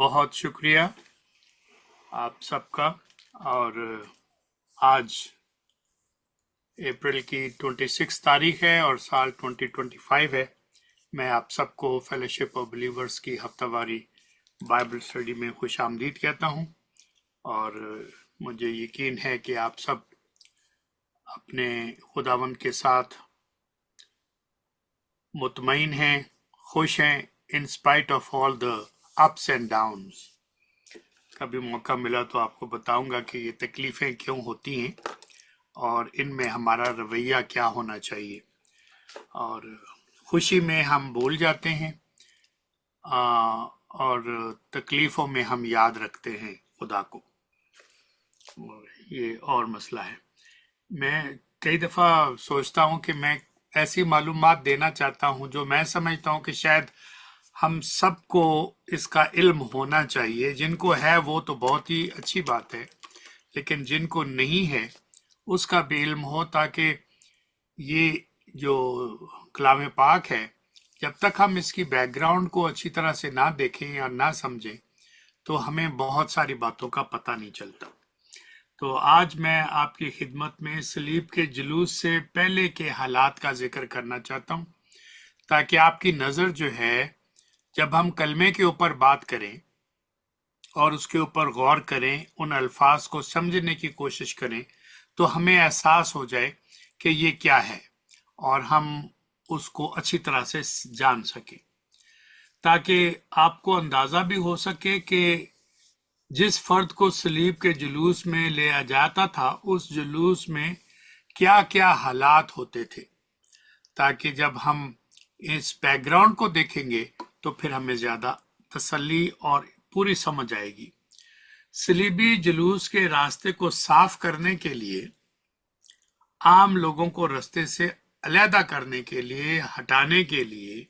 बहुत शुक्रिया आप सबका। और आज अप्रैल की 26 तारीख है और साल 2025 है। मैं आप सबको फेलोशिप ऑफ बिलीवर्स की हफ्तावारी बाइबल स्टडी में खुश आमदीद कहता हूँ। और मुझे यकीन है कि आप सब अपने खुदावंद के साथ मुतमईन हैं, खुश हैं, in spite of all the ups and downs. कभी मौका मिला तो आपको बताऊंगा कि ये तकलीफें क्यों होती हैं और इनमें हमारा रवैया क्या होना चाहिए। और खुशी में हम भूल जाते हैं और तकलीफों में हम याद रखते हैं खुदा को। और ये और मसला है। मैं कई दफ़ा सोचता हूँ कि मैं ऐसी मालूमात देना चाहता हूँ जो मैं समझता हूँ कि शायद हम सबको इसका इल्म होना चाहिए। जिनको है वो तो बहुत ही अच्छी बात है, लेकिन जिनको नहीं है उसका भी इल्म हो, ताकि ये जो कलाम पाक है, जब तक हम इसकी बैकग्राउंड को अच्छी तरह से ना देखें या ना समझें तो हमें बहुत सारी बातों का पता नहीं चलता। तो आज मैं आपकी खिदमत में सलीब के जुलूस से पहले के हालात का जिक्र करना चाहता हूँ, ताकि आपकी नज़र जो है, जब हम कलमे के ऊपर बात करें और उसके ऊपर गौर करें, उन अल्फाज को समझने की कोशिश करें, तो हमें एहसास हो जाए कि ये क्या है और हम उसको अच्छी तरह से जान सकें, ताकि आपको अंदाज़ा भी हो सके कि जिस फर्द को सलीब के जुलूस में ले जाता था, उस जुलूस में क्या क्या हालात होते थे, ताकि जब हम इस बैकग्राउंड को देखेंगे तो फिर हमें ज्यादा तसल्ली और पूरी समझ आएगी। सलीबी जुलूस के रास्ते को साफ करने के लिए, आम लोगों को रास्ते से अलहदा करने के लिए, हटाने के लिए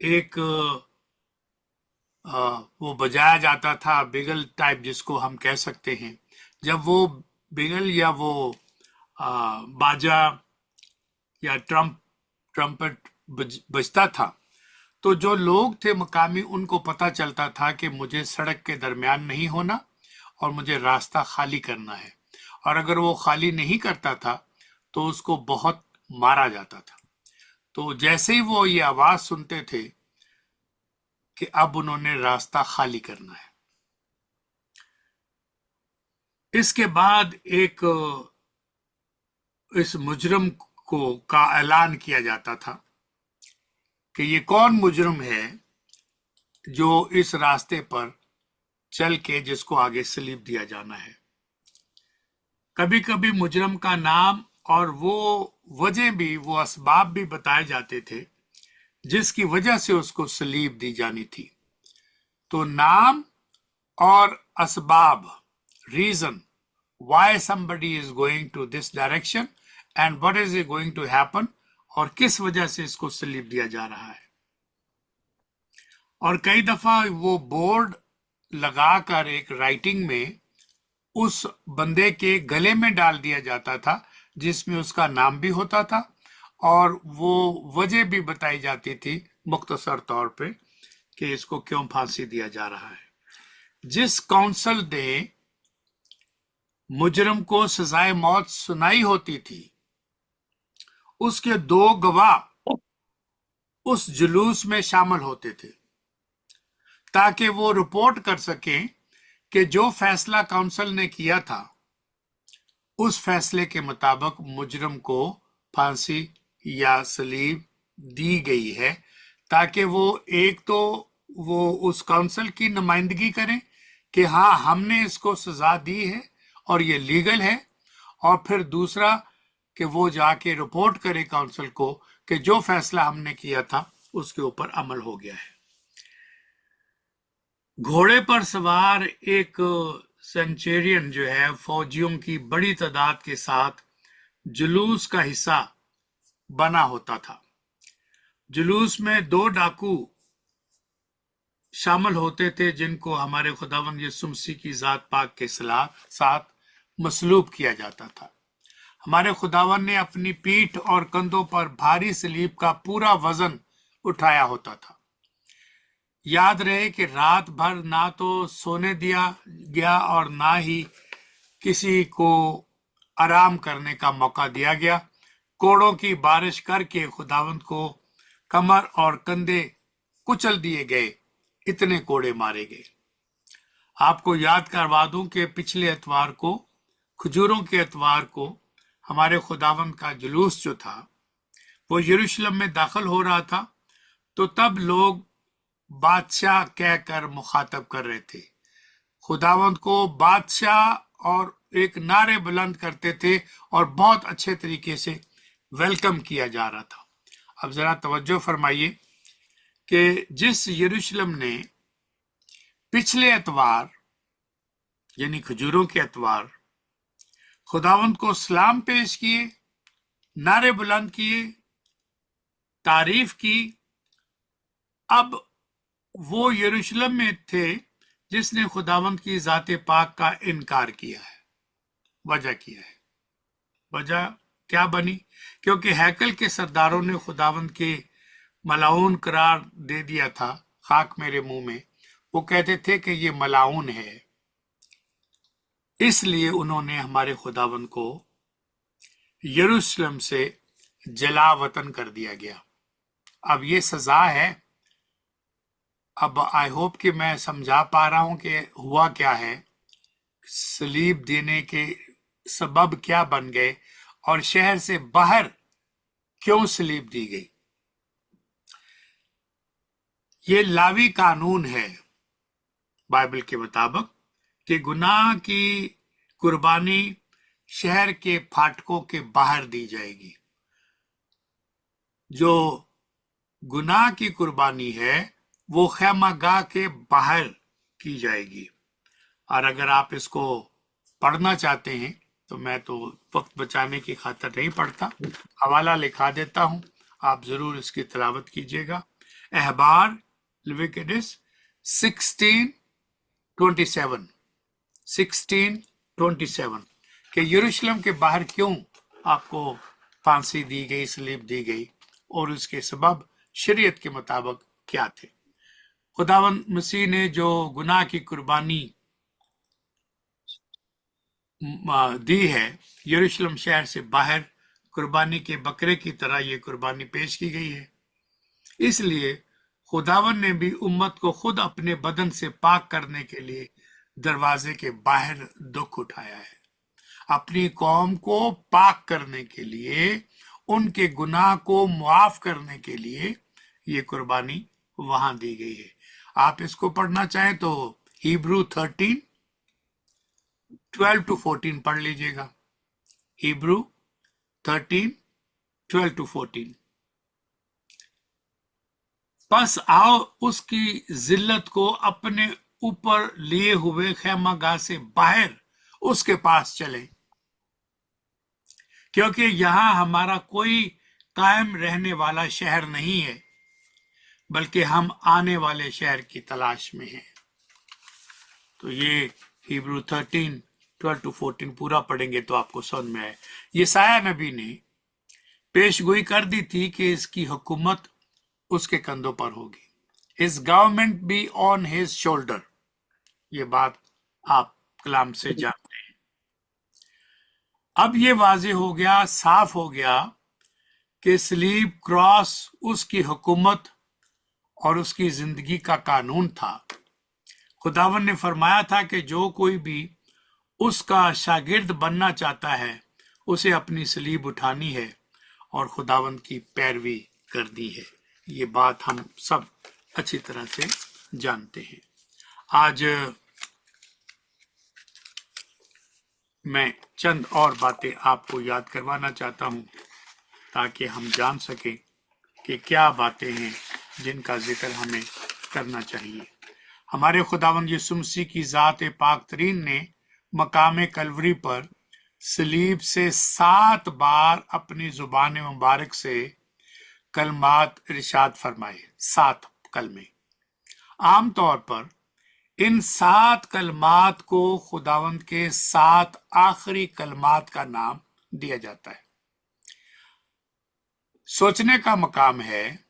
एक वो बजाया जाता था बिगल टाइप, जिसको हम कह सकते हैं। जब वो बिगल या वो बाजा या ट्रम्पेट बजता था, तो जो लोग थे मकामी, उनको पता चलता था कि मुझे सड़क के दरमियान नहीं होना और मुझे रास्ता खाली करना है। और अगर वो खाली नहीं करता था तो उसको बहुत मारा जाता था। तो जैसे ही वो ये आवाज सुनते थे कि अब उन्होंने रास्ता खाली करना है, इसके बाद एक इस मुजरम को का ऐलान किया जाता था कि ये कौन मुजरम है जो इस रास्ते पर चल के जिसको आगे सलीब दिया जाना है। कभी कभी मुजरम का नाम और वो वजह भी, वो असबाब भी बताए जाते थे जिसकी वजह से उसको सलीब दी जानी थी। तो नाम और असबाब, reason why somebody is going to this direction and what is it going to happen, और किस वजह से इसको सलीब दिया जा रहा है। और कई दफा वो बोर्ड लगाकर एक राइटिंग में उस बंदे के गले में डाल दिया जाता था, जिसमें उसका नाम भी होता था और वो वजह भी बताई जाती थी मुख्तसर तौर पे कि इसको क्यों फांसी दिया जा रहा है। जिस काउंसिल ने मुजरम को सजाए मौत सुनाई होती थी, उसके 2 गवाह उस जुलूस में शामिल होते थे, ताकि वो रिपोर्ट कर सकें कि जो फैसला काउंसिल ने किया था उस फैसले के मुताबिक मुजरम को फांसी या सलीब दी गई है, ताकि वो एक तो वो उस काउंसिल की नुमाइंदगी करें कि हाँ, हमने इसको सजा दी है और ये लीगल है, और फिर दूसरा कि वो जाके रिपोर्ट करे काउंसिल को कि जो फैसला हमने किया था उसके ऊपर अमल हो गया है। घोड़े पर सवार एक सेंचुरियन जो है, फौजियों की बड़ी तादाद के साथ जुलूस का हिस्सा बना होता था। जुलूस में 2 डाकू शामिल होते थे जिनको हमारे खुदावंद यीशु मसीह की जात पाक के साथ मसलूब किया जाता था। हमारे खुदावंद ने अपनी पीठ और कंधों पर भारी सलीब का पूरा वजन उठाया होता था। याद रहे कि रात भर ना तो सोने दिया गया और ना ही किसी को आराम करने का मौका दिया गया। कोड़ों की बारिश करके खुदावंद को कमर और कंधे कुचल दिए गए, इतने कोड़े मारे गए। आपको याद करवा दूं कि पिछले एतवार को, खजूरों के एतवार को, हमारे खुदावंद का जुलूस जो था वो यरूशलेम में दाखिल हो रहा था, तो तब लोग बादशाह कहकर मुखातब कर रहे थे। खुदावंद को बादशाह और एक नारे बुलंद करते थे और बहुत अच्छे तरीके से वेलकम किया जा रहा था। अब जरा तवज्जो फरमाइए कि जिस यरूशलेम ने पिछले एतवार यानी खजूरों के एतवार खुदावंद को सलाम पेश किए, नारे बुलंद किए, तारीफ की, अब वो यरूशलेम में थे जिसने खुदावंद की ज़ाते पाक का इनकार किया है। वजह किया है, वजह क्या बनी? क्योंकि हैकल के सरदारों ने खुदावंद के मलाऊन करार दे दिया था, खाक मेरे मुंह में। वो कहते थे कि ये मलाऊन है, इसलिए उन्होंने हमारे खुदावंद को यरूशलेम से जला वतन कर दिया गया। अब ये सजा है। अब आई होप कि मैं समझा पा रहा हूं कि हुआ क्या है, सलीब देने के सबब क्या बन गए और शहर से बाहर क्यों सलीब दी गई। ये लावी कानून है बाइबल के मुताबिक कि गुनाह की कुर्बानी शहर के फाटकों के बाहर दी जाएगी। जो गुनाह की कुर्बानी है वो खैमागाह के बाहर की जाएगी। और अगर आप इसको पढ़ना चाहते हैं तो मैं तो वक्त बचाने की खातिर नहीं पढ़ता, हवाला लिखा देता हूं, आप जरूर इसकी तिलावत कीजिएगा। अहबार लेविटिकस 16:27 कि यरूशलेम के बाहर क्यों आपको फांसी दी गई, सलीब दी गई और उसके सबब शरीयत के मुताबिक क्या थे। खुदावंद मसीह ने जो गुनाह की कुर्बानी दी है, यरूशलेम शहर से बाहर कुर्बानी के बकरे की तरह ये कुर्बानी पेश की गई है। इसलिए खुदावन ने भी उम्मत को खुद अपने बदन से पाक करने के लिए दरवाजे के बाहर दुख उठाया है। अपनी कौम को पाक करने के लिए, उनके गुनाह को मुआफ करने के लिए ये कुर्बानी वहां दी गई है। आप इसको पढ़ना चाहें तो हिब्रू 13:12-14 पढ़ लीजिएगा। हिब्रू 13:12-14। बस आओ उसकी जिल्लत को अपने ऊपर लिए हुए खैमागाह से बाहर उसके पास चले, क्योंकि यहां हमारा कोई कायम रहने वाला शहर नहीं है, बल्कि हम आने वाले शहर की तलाश में हैं। तो ये हिब्रू 13:12-14 पूरा पढ़ेंगे तो आपको समझ में आए। यशायाह नबी ने पेशगोई कर दी थी कि इसकी हुकूमत उसके कंधों पर होगी। His government be on his shoulder। ये बात आप कलाम से जानते हैं। अब ये वाज़ेह हो गया, साफ हो गया कि सलीब, क्रॉस उसकी हुकूमत और उसकी जिंदगी का कानून था। खुदावन ने फरमाया था कि जो कोई भी उसका शागिर्द बनना चाहता है उसे अपनी सलीब उठानी है और खुदावन की पैरवी करनी है। ये बात हम सब अच्छी तरह से जानते हैं। आज मैं चंद और बातें आपको याद करवाना चाहता हूं ताकि हम जान सकें कि क्या बातें हैं जिनका जिक्र हमें करना चाहिए। हमारे खुदावंद यीशु मसीह की ज़ात पाक तरीन ने मकाम कलवरी पर सलीब से 7 बार अपनी जुबान मुबारक से कलमात इरशाद फरमाए। 7 कलमे। आमतौर पर इन 7 कलमात को खुदावंद के 7 आखिरी कलमात का नाम दिया जाता है। सोचने का मकाम है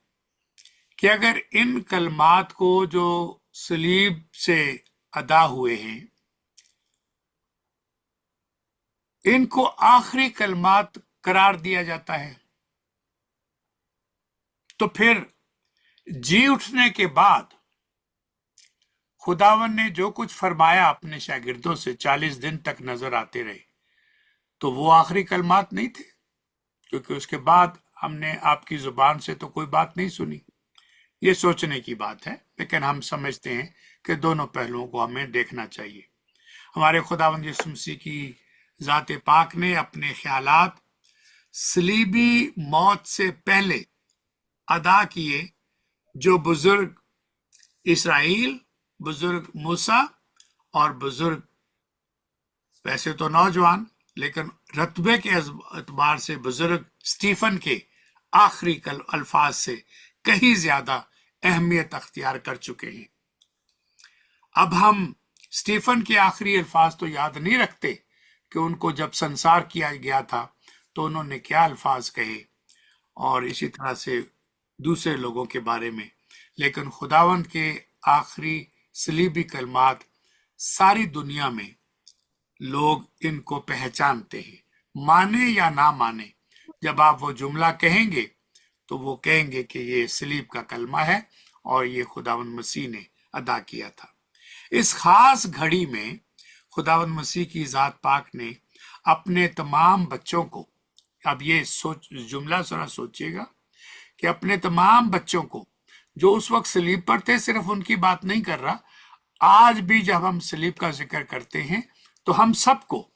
कि अगर इन कलमात को जो सलीब से अदा हुए हैं, इनको आखिरी कलमात करार दिया जाता है, तो फिर जी उठने के बाद खुदावन ने जो कुछ फरमाया अपने शागिर्दों से 40 दिन तक नजर आते रहे, तो वो आखिरी कलमात नहीं थे, क्योंकि उसके बाद हमने आपकी जुबान से तो कोई बात नहीं सुनी। ये सोचने की बात है, लेकिन हम समझते हैं कि दोनों पहलुओं को हमें देखना चाहिए। हमारे खुदावंद यीशु मसीह की जाते पाक ने अपने ख्यालात सलीबी मौत से पहले अदा किए, जो बुजुर्ग इसराइल, बुजुर्ग मूसा और बुजुर्ग, वैसे तो नौजवान लेकिन रतबे के एतबार से बुजुर्ग स्टीफन के आखिरी अल्फाज से कहीं ज्यादा अहमियत अख्तियार कर चुके हैं। अब हम स्टीफन के आखिरी अल्फाज तो याद नहीं रखते कि उनको जब संसार किया गया था तो उन्होंने क्या अल्फाज कहे, और इसी तरह से दूसरे लोगों के बारे में, लेकिन खुदावंद के आखिरी सलीबी कलमात सारी दुनिया में लोग इनको पहचानते हैं, माने या ना माने। जब आप वो जुमला कहेंगे तो वो कहेंगे कि ये सलीब का कलमा है और ये खुदावंद मसीह ने अदा किया था। इस खास घड़ी में खुदावंद मसीह की जात पाक ने अपने तमाम बच्चों को, अब ये जुमला जरा सोचिएगा कि अपने तमाम बच्चों को जो उस वक्त सलीब पर थे, सिर्फ उनकी बात नहीं कर रहा, आज भी जब हम सलीब का जिक्र करते हैं तो हम सबको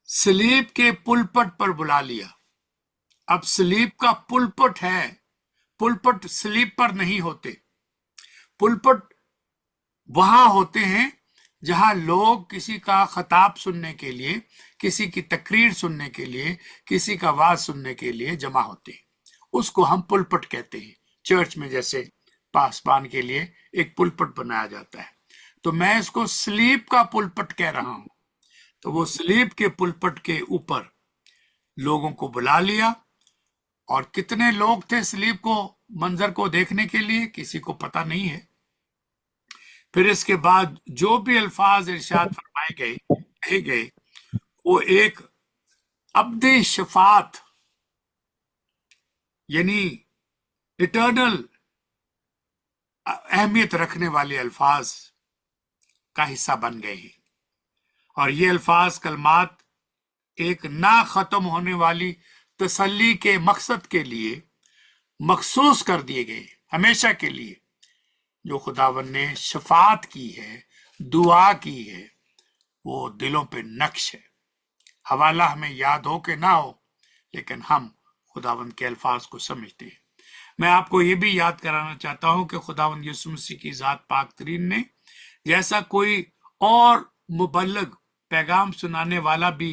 सलीब के पुलपट पर बुला लिया। अब सलीब का पुलपट है, पुलपट सलीब पर नहीं होते। पुलपट वहां होते हैं जहां लोग किसी का खताब सुनने के लिए, किसी की तकरीर सुनने के लिए, किसी का वाज सुनने के लिए जमा होते हैं। उसको हम पुलपट कहते हैं। चर्च में जैसे पासबान के लिए एक पुलपट बनाया जाता है, तो मैं इसको सलीब का पुलपट कह रहा हूं। तो वो सलीब के पुलपट के ऊपर लोगों को बुला लिया, और कितने लोग थे सलीब को मंजर को देखने के लिए किसी को पता नहीं है। फिर इसके बाद जो भी अल्फाज इरशाद फरमाए गए, कहे गए, वो एक अब्दी शफात यानी इटर्नल अहमियत रखने वाले अल्फाज का हिस्सा बन गए हैं। और ये अल्फाज कलमात एक ना खत्म होने वाली तसल्ली के मकसद के लिए मखसूस कर दिए गए, हमेशा के लिए। जो खुदावन ने शफात की है, दुआ की है, वो दिलों पे नक्श है। हवाला हमें याद हो कि ना हो, लेकिन हम खुदावन के अल्फाज को समझते हैं। मैं आपको ये भी याद कराना चाहता हूं कि खुदावन यीशु मसीह की जात पाक तरीन ने, जैसा कोई और मुबल्लिग पैगाम सुनाने वाला भी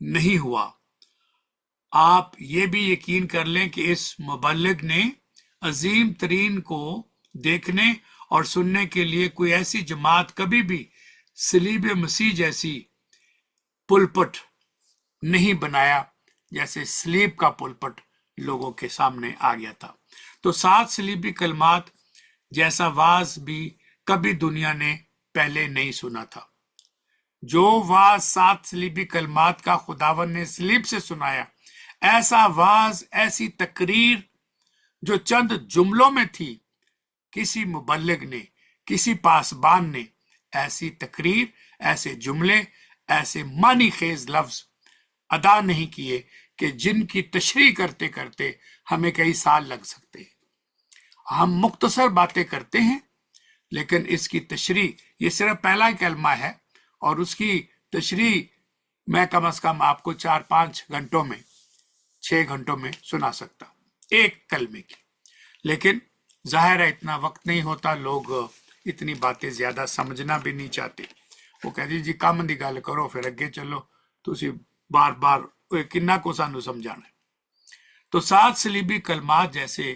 नहीं हुआ, आप ये भी यकीन कर लें कि इस मुबल्लिग ने अजीम तरीन को देखने और सुनने के लिए कोई ऐसी जमात कभी भी सलीब मसीह जैसी पुलपट नहीं बनाया जैसे सलीब का पुलपट लोगों के सामने आ गया था। तो 7 सलीबी कलमात जैसा वाज भी कभी दुनिया ने पहले नहीं सुना था। जो वाज 7 सलीबी कलमात का खुदावन ने सलीब से सुनाया, ऐसा वाज, ऐसी तकरीर जो चंद जुमलों में थी, किसी मुबल्लिग ने, किसी पासबान ने ऐसी तकरीर, ऐसे जुमले, ऐसे मानी खेज लफ्ज अदा नहीं किए कि जिनकी तशरीह करते करते हमें कई साल लग सकते हैं। हम मुख्तसर बातें करते हैं, लेकिन इसकी तशरीह, ये सिर्फ पहला ही कलमा है और उसकी तशरीह मैं कम से कम आपको 4-5 घंटों में, 6 घंटों में सुना सकता एक कलमे की। लेकिन जाहिर है इतना वक्त नहीं होता, लोग इतनी बातें ज्यादा समझना भी नहीं चाहते। वो कहते जी काम दी गल करो फिर अगे चलो, तुसी बार बार किन्ना को सानू समझाना है। तो 7 सलीबी कलमात जैसे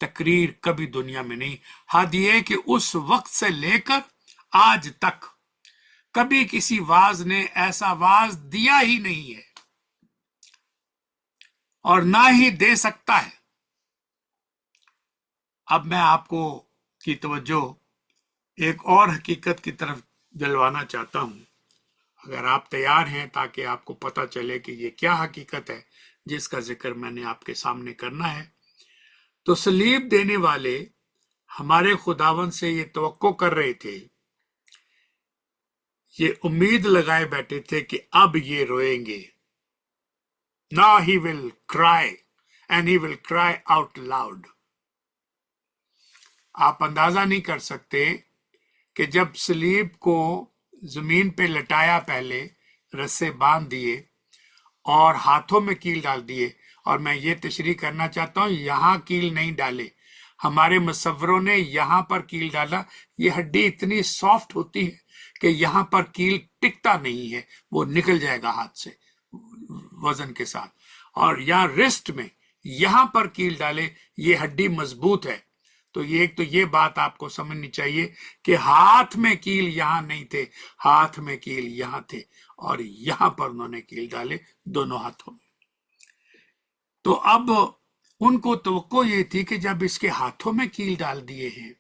तकरीर कभी दुनिया में नहीं। हद ये कि उस वक्त से लेकर आज तक कभी किसी वाज ने ऐसा वाज दिया ही नहीं है और ना ही दे सकता है अब मैं आपको की तवज्जो एक और हकीकत की तरफ दिलवाना चाहता हूं, अगर आप तैयार हैं, ताकि आपको पता चले कि ये क्या हकीकत है जिसका जिक्र मैंने आपके सामने करना है। तो सलीब देने वाले हमारे खुदावन से ये तवक्को कर रहे थे, ये उम्मीद लगाए बैठे थे कि अब ये रोएंगे। Now he will cry, and he will cry out loud. आप अंदाजा नहीं कर सकते कि जब सलीब को जमीन पे लटाया, पहले रस्से बांध दिए और हाथों में कील डाल दिए, और मैं ये तशरीह करना चाहता हूं, यहां कील नहीं डाले, हमारे मुसव्वरों ने यहां पर कील डाला। ये हड्डी इतनी सॉफ्ट होती है कि यहां पर कील टिकता नहीं है, वो निकल जाएगा हाथ से वजन के साथ। और यहाँ रिस्ट में यहां पर कील डाले, ये हड्डी मजबूत है। तो ये बात आपको समझनी चाहिए कि हाथ में कील यहां नहीं थे, हाथ में कील यहां थे, और यहां पर उन्होंने कील डाले दोनों हाथों में। तो अब उनको तवक्को ये थी कि जब इसके हाथों में कील डाल दिए हैं,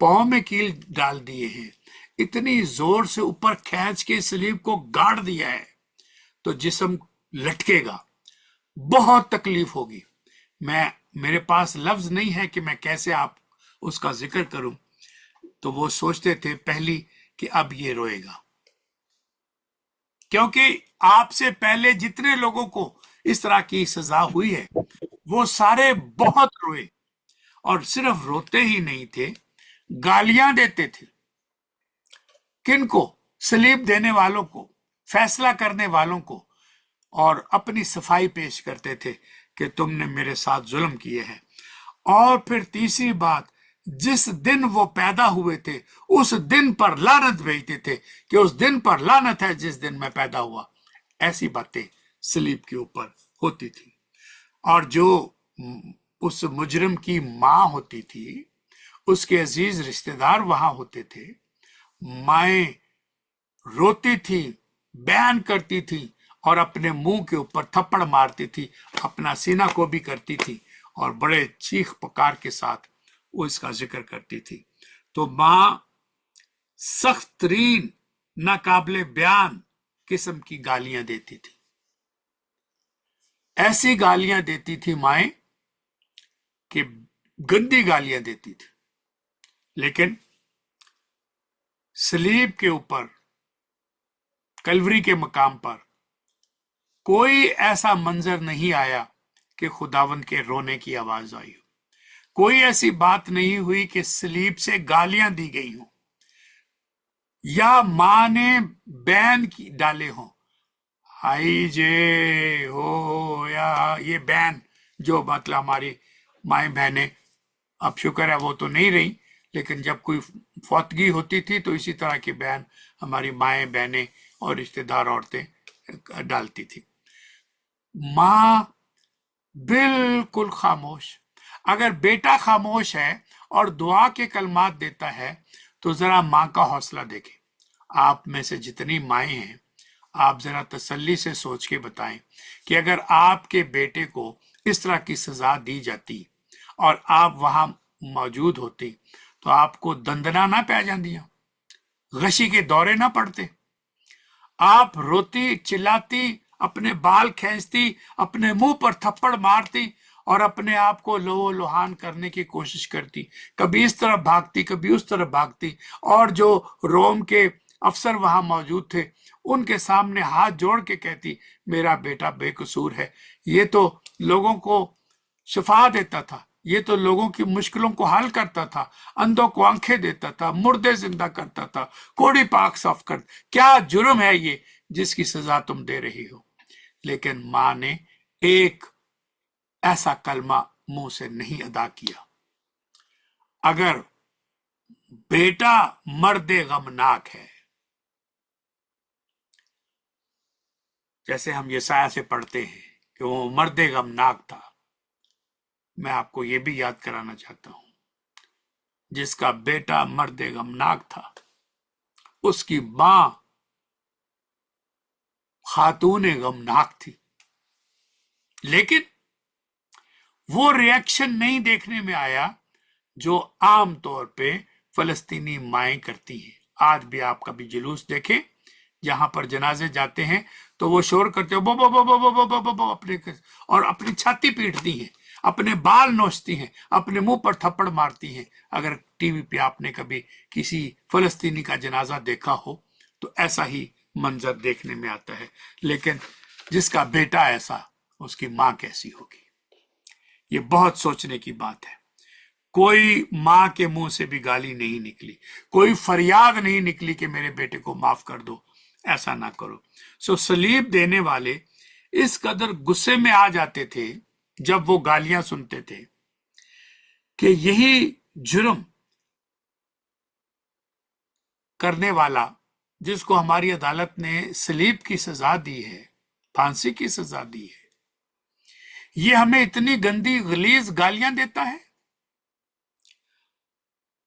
पांव में कील डाल दिए हैं, इतनी जोर से ऊपर खींच के सलीब को गाड़ दिया है, तो जिस्म लटकेगा, बहुत तकलीफ होगी। मेरे पास लफ्ज नहीं है कि मैं कैसे आप उसका जिक्र करूं। तो वो सोचते थे पहली कि अब ये रोएगा, क्योंकि आपसे पहले जितने लोगों को इस तरह की सजा हुई है वो सारे बहुत रोए, और सिर्फ रोते ही नहीं थे, गालियां देते थे। किनको? सलीब देने वालों को, फैसला करने वालों को, और अपनी सफाई पेश करते थे कि तुमने मेरे साथ जुल्म किए हैं। और फिर तीसरी बात, जिस दिन वो पैदा हुए थे उस दिन पर लानत भेजते थे कि उस दिन पर लानत है जिस दिन मैं पैदा हुआ। ऐसी बातें सलीब के ऊपर होती थी। और जो उस मुजरिम की मां होती थी, उसके अजीज रिश्तेदार वहां होते थे, माएं रोती थी, बयान करती थी, और अपने मुंह के ऊपर थप्पड़ मारती थी, अपना सीना को भी करती थी, और बड़े चीख पुकार के साथ वो इसका जिक्र करती थी। तो मां सख्त तरीन, नाकाबिले बयान किस्म की गालियां देती थी। ऐसी गालियां देती थी माएं कि गंदी गालियां देती थी। लेकिन सलीब के ऊपर, कलवरी के मकाम पर कोई ऐसा मंजर नहीं आया कि खुदावन के रोने की आवाज आई हो। कोई ऐसी बात नहीं हुई कि सलीब से गालियां दी गई हो, या मां ने बैन की डाले हो, हाई जे हो, या ये बैन जो मतलब हमारी माएं बहनें, अब शुक्र है वो तो नहीं रही, लेकिन जब कोई फौतगी होती थी तो इसी तरह की बैन हमारी माएं बहनें और रिश्तेदार औरतें डालती थी। मां बिल्कुल खामोश। अगर बेटा खामोश है और दुआ के कलमात देता है, तो जरा मां का हौसला देखें। आप में से जितनी माएं हैं, आप जरा तसल्ली से सोच के बताएं कि अगर आपके बेटे को इस तरह की सजा दी जाती और आप वहां मौजूद होती, तो आपको दंदना ना पै जांदियां, गशी के दौरे ना पड़ते, आप रोती चिल्लाती, अपने बाल खींचती, अपने मुंह पर थप्पड़ मारती, और अपने आप को लोहो लुहान करने की कोशिश करती, कभी इस तरफ भागती, कभी उस तरफ भागती, और जो रोम के अफसर वहां मौजूद थे उनके सामने हाथ जोड़ के कहती, मेरा बेटा बेकसूर है, ये तो लोगों को शिफा देता था, ये तो लोगों की मुश्किलों को हल करता था, अंधों को आंखें देता था, मुर्दे जिंदा करता था, कोड़ी पाक साफ कर, क्या जुर्म है ये जिसकी सजा तुम दे रही हो। लेकिन मां ने एक ऐसा कलमा मुंह से नहीं अदा किया। अगर बेटा मर्दे गमनाक है, जैसे हम यसाया से पढ़ते हैं कि वो मर्दे गमनाक था, मैं आपको ये भी याद कराना चाहता हूं, जिसका बेटा मर्दे गमनाक था, उसकी मां खातून गमनाक थी। लेकिन वो रिएक्शन नहीं देखने में आया जो आम तौर पे फलस्तीनी माएं करती हैं। आज भी आप कभी जुलूस देखें जहां पर जनाजे जाते हैं तो वो शोर करते हो बो बो बो बो बो बो बो बो बो अपने, और अपनी छाती पीटती हैं, अपने बाल नोचती हैं, अपने मुंह पर थप्पड़ मारती हैं। अगर टीवी पे आपने कभी किसी फलस्तीनी का जनाजा देखा हो तो ऐसा ही मंजर देखने में आता है। लेकिन जिसका बेटा ऐसा, उसकी मां कैसी होगी? ये बहुत सोचने की बात है। कोई मां के मुंह से भी गाली नहीं निकली, कोई फरियाद नहीं निकली कि मेरे बेटे को माफ कर दो। ऐसा ना करो। सलीब देने वाले इस कदर गुस्से में आ जाते थे जब वो गालियां सुनते थे कि यही जुर्म करने वाला, जिसको हमारी अदालत ने सलीब की सजा दी है, फांसी की सजा दी है, ये हमें इतनी गंदी गलीज गालियां देता है।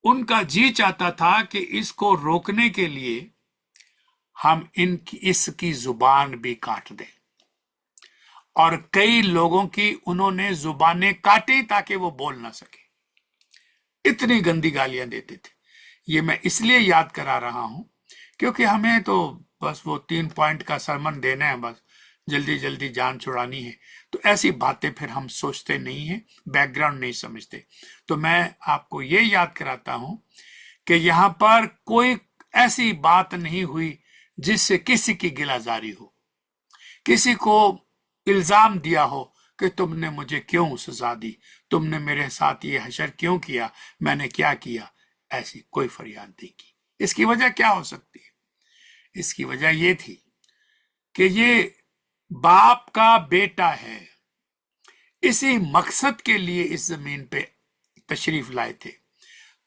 उनका जी चाहता था कि इसको रोकने के लिए हम इसकी जुबान भी काट दें, और कई लोगों की उन्होंने जुबानें काटी ताकि वो बोल ना सके। इतनी गंदी गालियां देते थे। ये मैं इसलिए याद करा रहा हूं क्योंकि हमें तो बस वो 3 पॉइंट का सरमन देना है, बस जल्दी जल्दी जान छुड़ानी है। तो ऐसी बातें फिर हम सोचते नहीं हैं, बैकग्राउंड नहीं समझते। तो मैं आपको ये याद कराता हूं कि यहां पर कोई ऐसी बात नहीं हुई जिससे किसी की गिलाजारी हो, किसी को इल्जाम दिया हो कि तुमने मुझे क्यों सजा दी, तुमने मेरे साथ ये हशर क्यों किया, मैंने क्या किया। ऐसी कोई फरियाद नहीं की। इसकी वजह क्या हो सकती है? इसकी वजह ये थी कि ये बाप का बेटा है, इसी मकसद के लिए इस जमीन पे तशरीफ लाए थे।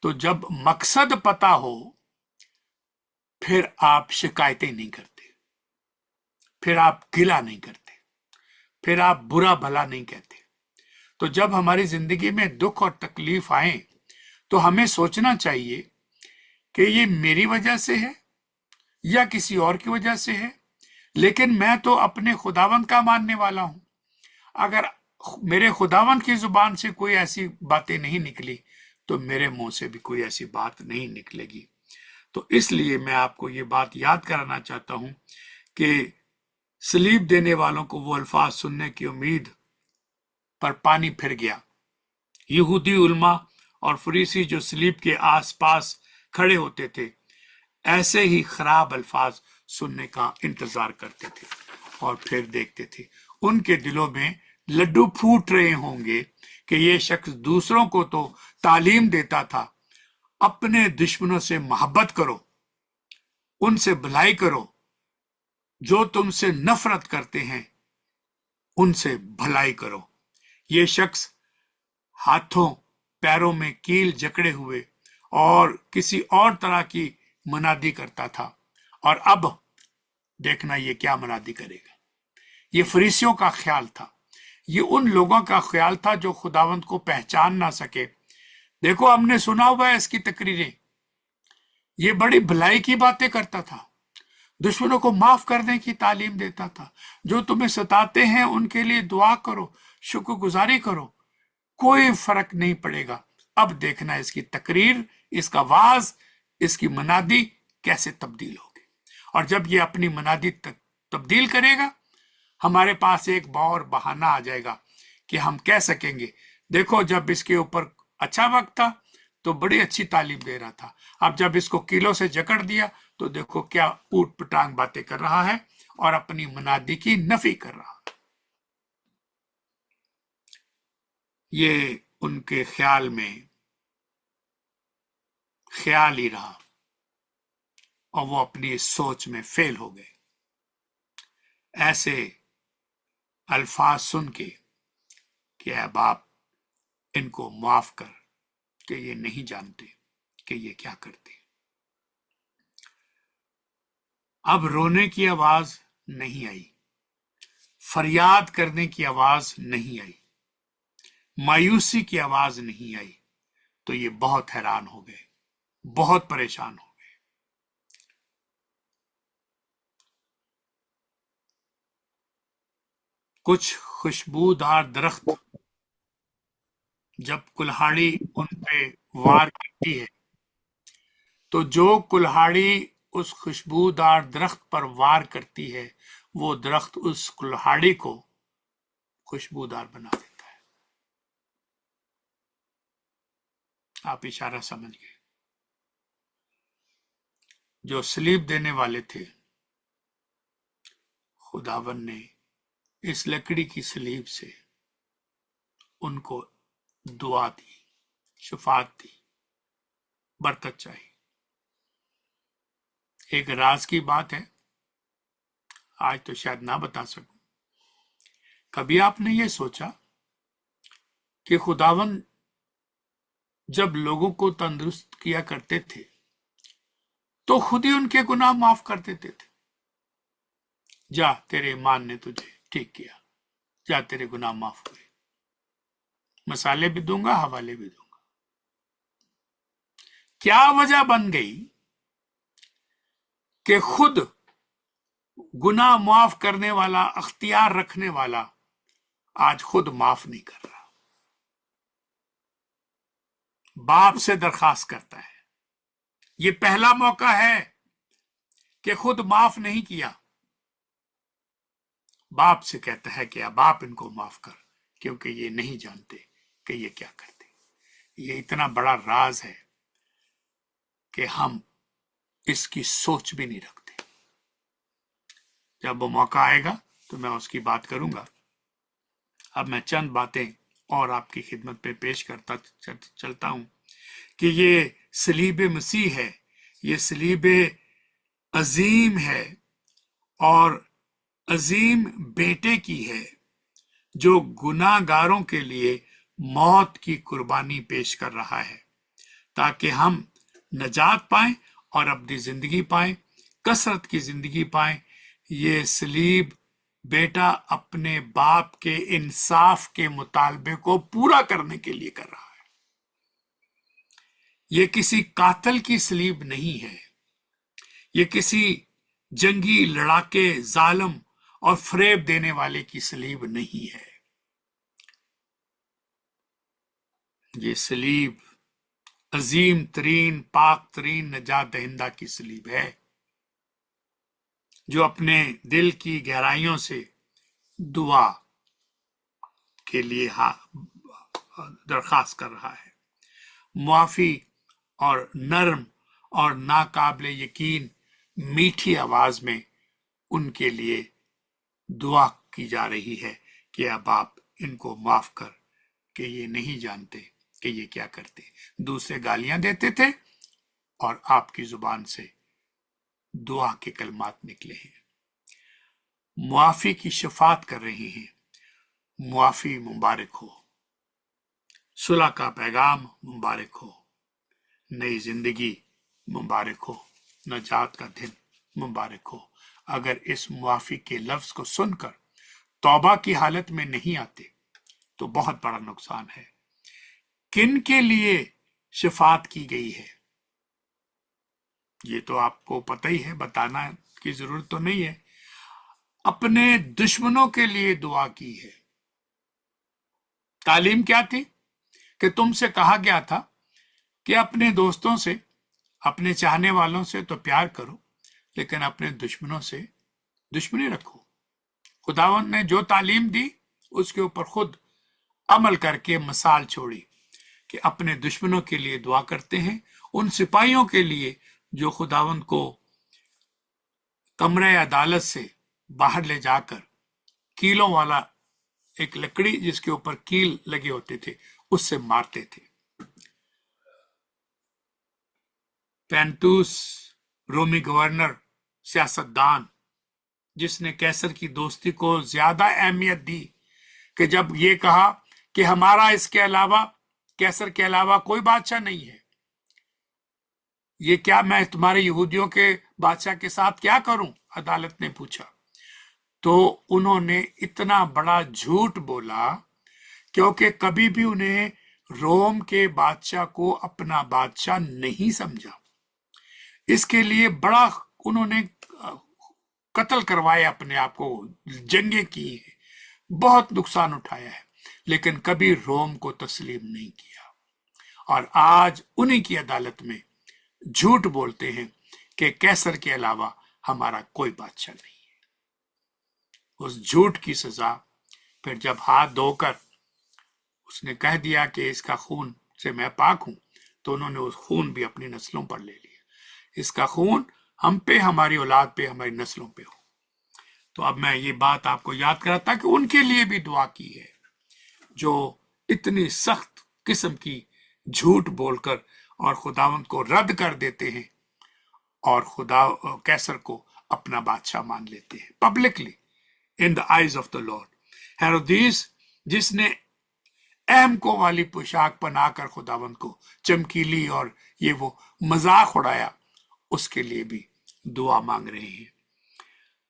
तो जब मकसद पता हो फिर आप शिकायतें नहीं करते, फिर आप गिला नहीं करते, फिर आप बुरा भला नहीं कहते। तो जब हमारी जिंदगी में दुख और तकलीफ आए तो हमें सोचना चाहिए कि ये मेरी वजह से है या किसी और की वजह से है, लेकिन मैं तो अपने खुदावंद का मानने वाला हूं। अगर मेरे खुदावंद की जुबान से कोई ऐसी बातें नहीं निकली तो मेरे मुंह से भी कोई ऐसी बात नहीं निकलेगी। तो इसलिए मैं आपको ये बात याद कराना चाहता हूं कि सलीब देने वालों को वो अल्फाज सुनने की उम्मीद पर पानी फिर गया। यहूदी उलमा और फरीसी जो सलीब के आसपास खड़े होते थे, ऐसे ही खराब अल्फाज सुनने का इंतजार करते थे और फिर देखते थे। उनके दिलों में लड्डू फूट रहे होंगे कि ये शख्स दूसरों को तो तालीम देता था, अपने दुश्मनों से मोहब्बत करो, उनसे भलाई करो, जो तुमसे नफरत करते हैं उनसे भलाई करो। ये शख्स हाथों पैरों में कील जकड़े हुए और किसी और तरह की मनादी करता था, और अब देखना ये क्या मनादी करेगा। ये फरीसियों का ख्याल था, ये उन लोगों का ख्याल था जो खुदावंद को पहचान ना सके। देखो, हमने सुना हुआ है इसकी तकरीरें, ये बड़ी भलाई की बातें करता था, दुश्मनों को माफ करने की तालीम देता था, जो तुम्हें सताते हैं उनके लिए दुआ करो, शुक्रगुजारी करो, कोई फर्क नहीं पड़ेगा। अब देखना इसकी तकरीर, इसका वाज, इसकी मनादी कैसे तब्दील होगी। और जब ये अपनी मनादी तक तब्दील करेगा, हमारे पास एक और बहाना आ जाएगा कि हम कह सकेंगे, देखो जब इसके ऊपर अच्छा वक्त था तो बड़ी अच्छी तालीम दे रहा था, अब जब इसको किलो से जकड़ दिया तो देखो क्या ऊट पटांग बातें कर रहा है और अपनी मनादी की नफी कर रहा है। ये उनके ख्याल में ख्याल ही रहा और वो अपनी सोच में फेल हो गए। ऐसे अल्फाज सुन के कि ऐ बाप, इनको माफ कर कि ये नहीं जानते कि ये क्या करते। अब रोने की आवाज नहीं आई, फरियाद करने की आवाज नहीं आई, मायूसी की आवाज नहीं आई। तो ये बहुत हैरान हो गए, बहुत परेशान हो गए। कुछ खुशबूदार दरख्त जब कुल्हाड़ी उन पे वार करती है तो जो कुल्हाड़ी उस खुशबूदार दरख्त पर वार करती है वो दरख्त उस कुल्हाड़ी को खुशबूदार बना देता है। आप इशारा समझ गए। जो सलीब देने वाले थे, खुदावन ने इस लकड़ी की सलीब से उनको दुआ दी, शफात दी, बरकत चाहिए। एक राज की बात है, आज तो शायद ना बता सकूं। कभी आपने ये सोचा कि खुदावन जब लोगों को तंदुरुस्त किया करते थे तो खुद ही उनके गुनाह माफ कर देते थे। जा, तेरे ईमान ने तुझे ठीक किया, जा तेरे गुनाह माफ हुए। मसाले भी दूंगा, हवाले भी दूंगा। क्या वजह बन गई कि खुद गुनाह माफ करने वाला, अख्तियार रखने वाला आज खुद माफ नहीं कर रहा, बाप से दरखास्त करता है। ये पहला मौका है कि खुद माफ नहीं किया, बाप से कहता है कि अब आप इनको माफ कर, क्योंकि ये नहीं जानते कि ये क्या करते। ये इतना बड़ा राज है कि हम इसकी सोच भी नहीं रखते। जब वो मौका आएगा तो मैं उसकी बात करूंगा। अब मैं चंद बातें और आपकी खिदमत में पेश करता चलता हूं कि ये सलीब मसीह है, ये सलीब अजीम है और अजीम बेटे की है जो गुनाहगारों के लिए मौत की कुर्बानी पेश कर रहा है ताकि हम नजात पाएं और अपनी जिंदगी पाएं, कसरत की जिंदगी पाएं। ये सलीब बेटा अपने बाप के इंसाफ के मुतालबे को पूरा करने के लिए कर रहा है। ये किसी कातिल की सलीब नहीं है, ये किसी जंगी लड़ाके, जालिम और फरेब देने वाले की सलीब नहीं है। ये सलीब अजीम तरीन, पाक तरीन नजात दहिंदा की सलीब है जो अपने दिल की गहराइयों से दुआ के लिए दरखास्त कर रहा है। मुआफी और नर्म और नाकाबिले यकीन मीठी आवाज में उनके लिए दुआ की जा रही है कि अब आप इनको माफ कर, कि ये नहीं जानते कि ये क्या करते। दूसरे गालियां देते थे और आपकी जुबान से दुआ के कलमात निकले हैं। मुआफी की शफात कर रहे हैं। मुआफी मुबारक हो, सुलह का पैगाम मुबारक हो, नई जिंदगी मुबारक हो, नजात का दिन मुबारक हो। अगर इस मुआफी के लफ्ज को सुनकर तौबा की हालत में नहीं आते तो बहुत बड़ा नुकसान है। किन के लिए शफात की गई है ये तो आपको पता ही है, बताना की जरूरत तो नहीं है। अपने दुश्मनों के लिए दुआ की है। तालीम क्या थी कि तुमसे कहा गया था कि अपने दोस्तों से, अपने चाहने वालों से तो प्यार करो, लेकिन अपने दुश्मनों से दुश्मनी रखो। खुदावंद ने जो तालीम दी उसके ऊपर खुद अमल करके मिसाल छोड़ी कि अपने दुश्मनों के लिए दुआ करते हैं, उन सिपाहियों के लिए जो खुदावंद को कमरे अदालत से बाहर ले जाकर कीलों वाला एक लकड़ी जिसके ऊपर कील लगे होते थे उससे मारते थे। पेंटूस रोमी गवर्नर, सियासतदान, जिसने कैसर की दोस्ती को ज्यादा अहमियत दी कि जब ये कहा कि हमारा इसके अलावा, कैसर के अलावा कोई बादशाह नहीं है, ये क्या मैं तुम्हारे यहूदियों के बादशाह के साथ क्या करूं? अदालत ने पूछा। तो उन्होंने इतना बड़ा झूठ बोला क्योंकि कभी भी उन्हें रोम के बादशाह को अपना बादशाह नहीं समझा। इसके लिए बड़ा उन्होंने कत्ल करवाए, अपने आप को जंगें की है, बहुत नुकसान उठाया है। लेकिन कभी रोम को तस्लीम नहीं किया। और आज उन्हीं की अदालत में झूठ बोलते हैं कि कैसर के अलावा हमारा कोई बादशाह नहीं है। उस झूठ की सजा फिर जब हाथ धोकर उसने कह दिया कि इसका खून से मैं पाक हूं, तो उन्होंने उस खून भी अपनी नस्लों पर ले लिया। इसका खून हम पे, हमारी औलाद पे, हमारी नस्लों पे हो। तो अब मैं ये बात आपको याद कराता कि उनके लिए भी दुआ की है जो इतनी सख्त किस्म की झूठ बोलकर और खुदावंत को रद्द कर देते हैं और खुदा कैसर को अपना बादशाह मान लेते हैं publicly in the eyes of the Lord. Herod जिसने अहमको वाली पोशाक पहनाकर खुदावंत को चमकीली और ये वो मजाक उड़ाया, उसके लिए भी दुआ मांग रहे हैं।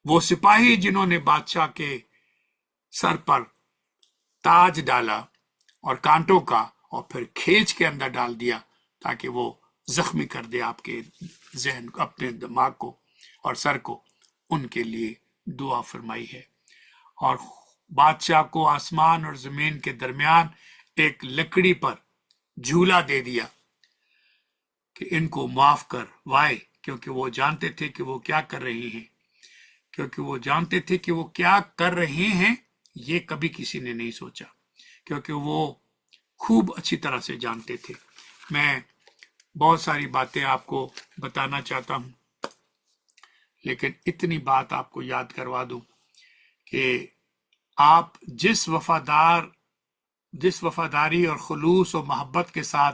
वो सिपाही जिन्होंने बादशाह के सर पर ताज डाला और कांटों का और फिर खींच के अंदर डाल दिया ताकि वो जख्मी कर दे आपके जहन को, अपने दिमाग को और सर को, उनके लिए दुआ फरमाई है। और बादशाह को आसमान और जमीन के दरमियान एक लकड़ी पर झूला दे दिया कि इनको माफ कर वाए, क्योंकि वो जानते थे कि वो क्या कर रहे हैं। क्योंकि वो जानते थे कि वो क्या कर रहे हैं, ये कभी किसी ने नहीं सोचा, क्योंकि वो खूब अच्छी तरह से जानते थे। मैं बहुत सारी बातें आपको बताना चाहता हूं, लेकिन इतनी बात आपको याद करवा दूं कि आप जिस वफादारी और खुलूस और मोहब्बत के साथ,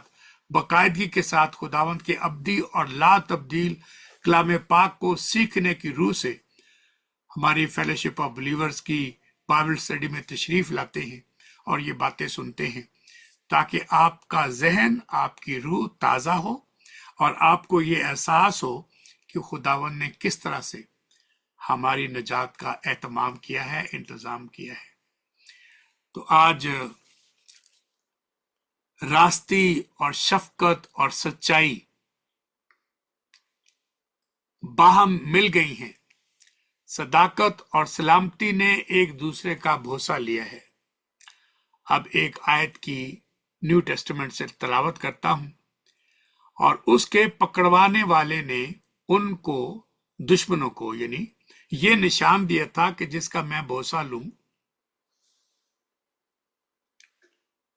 बाकायदगी के साथ खुदावंत के अब्दी और ला तब्दील कलाम पाक को सीखने की रूह से हमारी फेलोशिप ऑफ बिलीवर्स की बाइबल स्टडी में तशरीफ लाते हैं और ये बातें सुनते हैं, ताकि आपका जहन, आपकी रूह ताज़ा हो और आपको ये एहसास हो कि खुदावन ने किस तरह से हमारी नजात का एहतमाम किया है, इंतजाम किया है। तो आज रास्ती और शफकत और सच्चाई बाहम मिल गई हैं। सदाकत और सलामती ने एक दूसरे का भरोसा लिया है। अब एक आयत की न्यू टेस्टामेंट से तलावत करता हूं। और उसके पकड़वाने वाले ने उनको, दुश्मनों को, यानी ये निशान दिया था कि जिसका मैं भरोसा लूं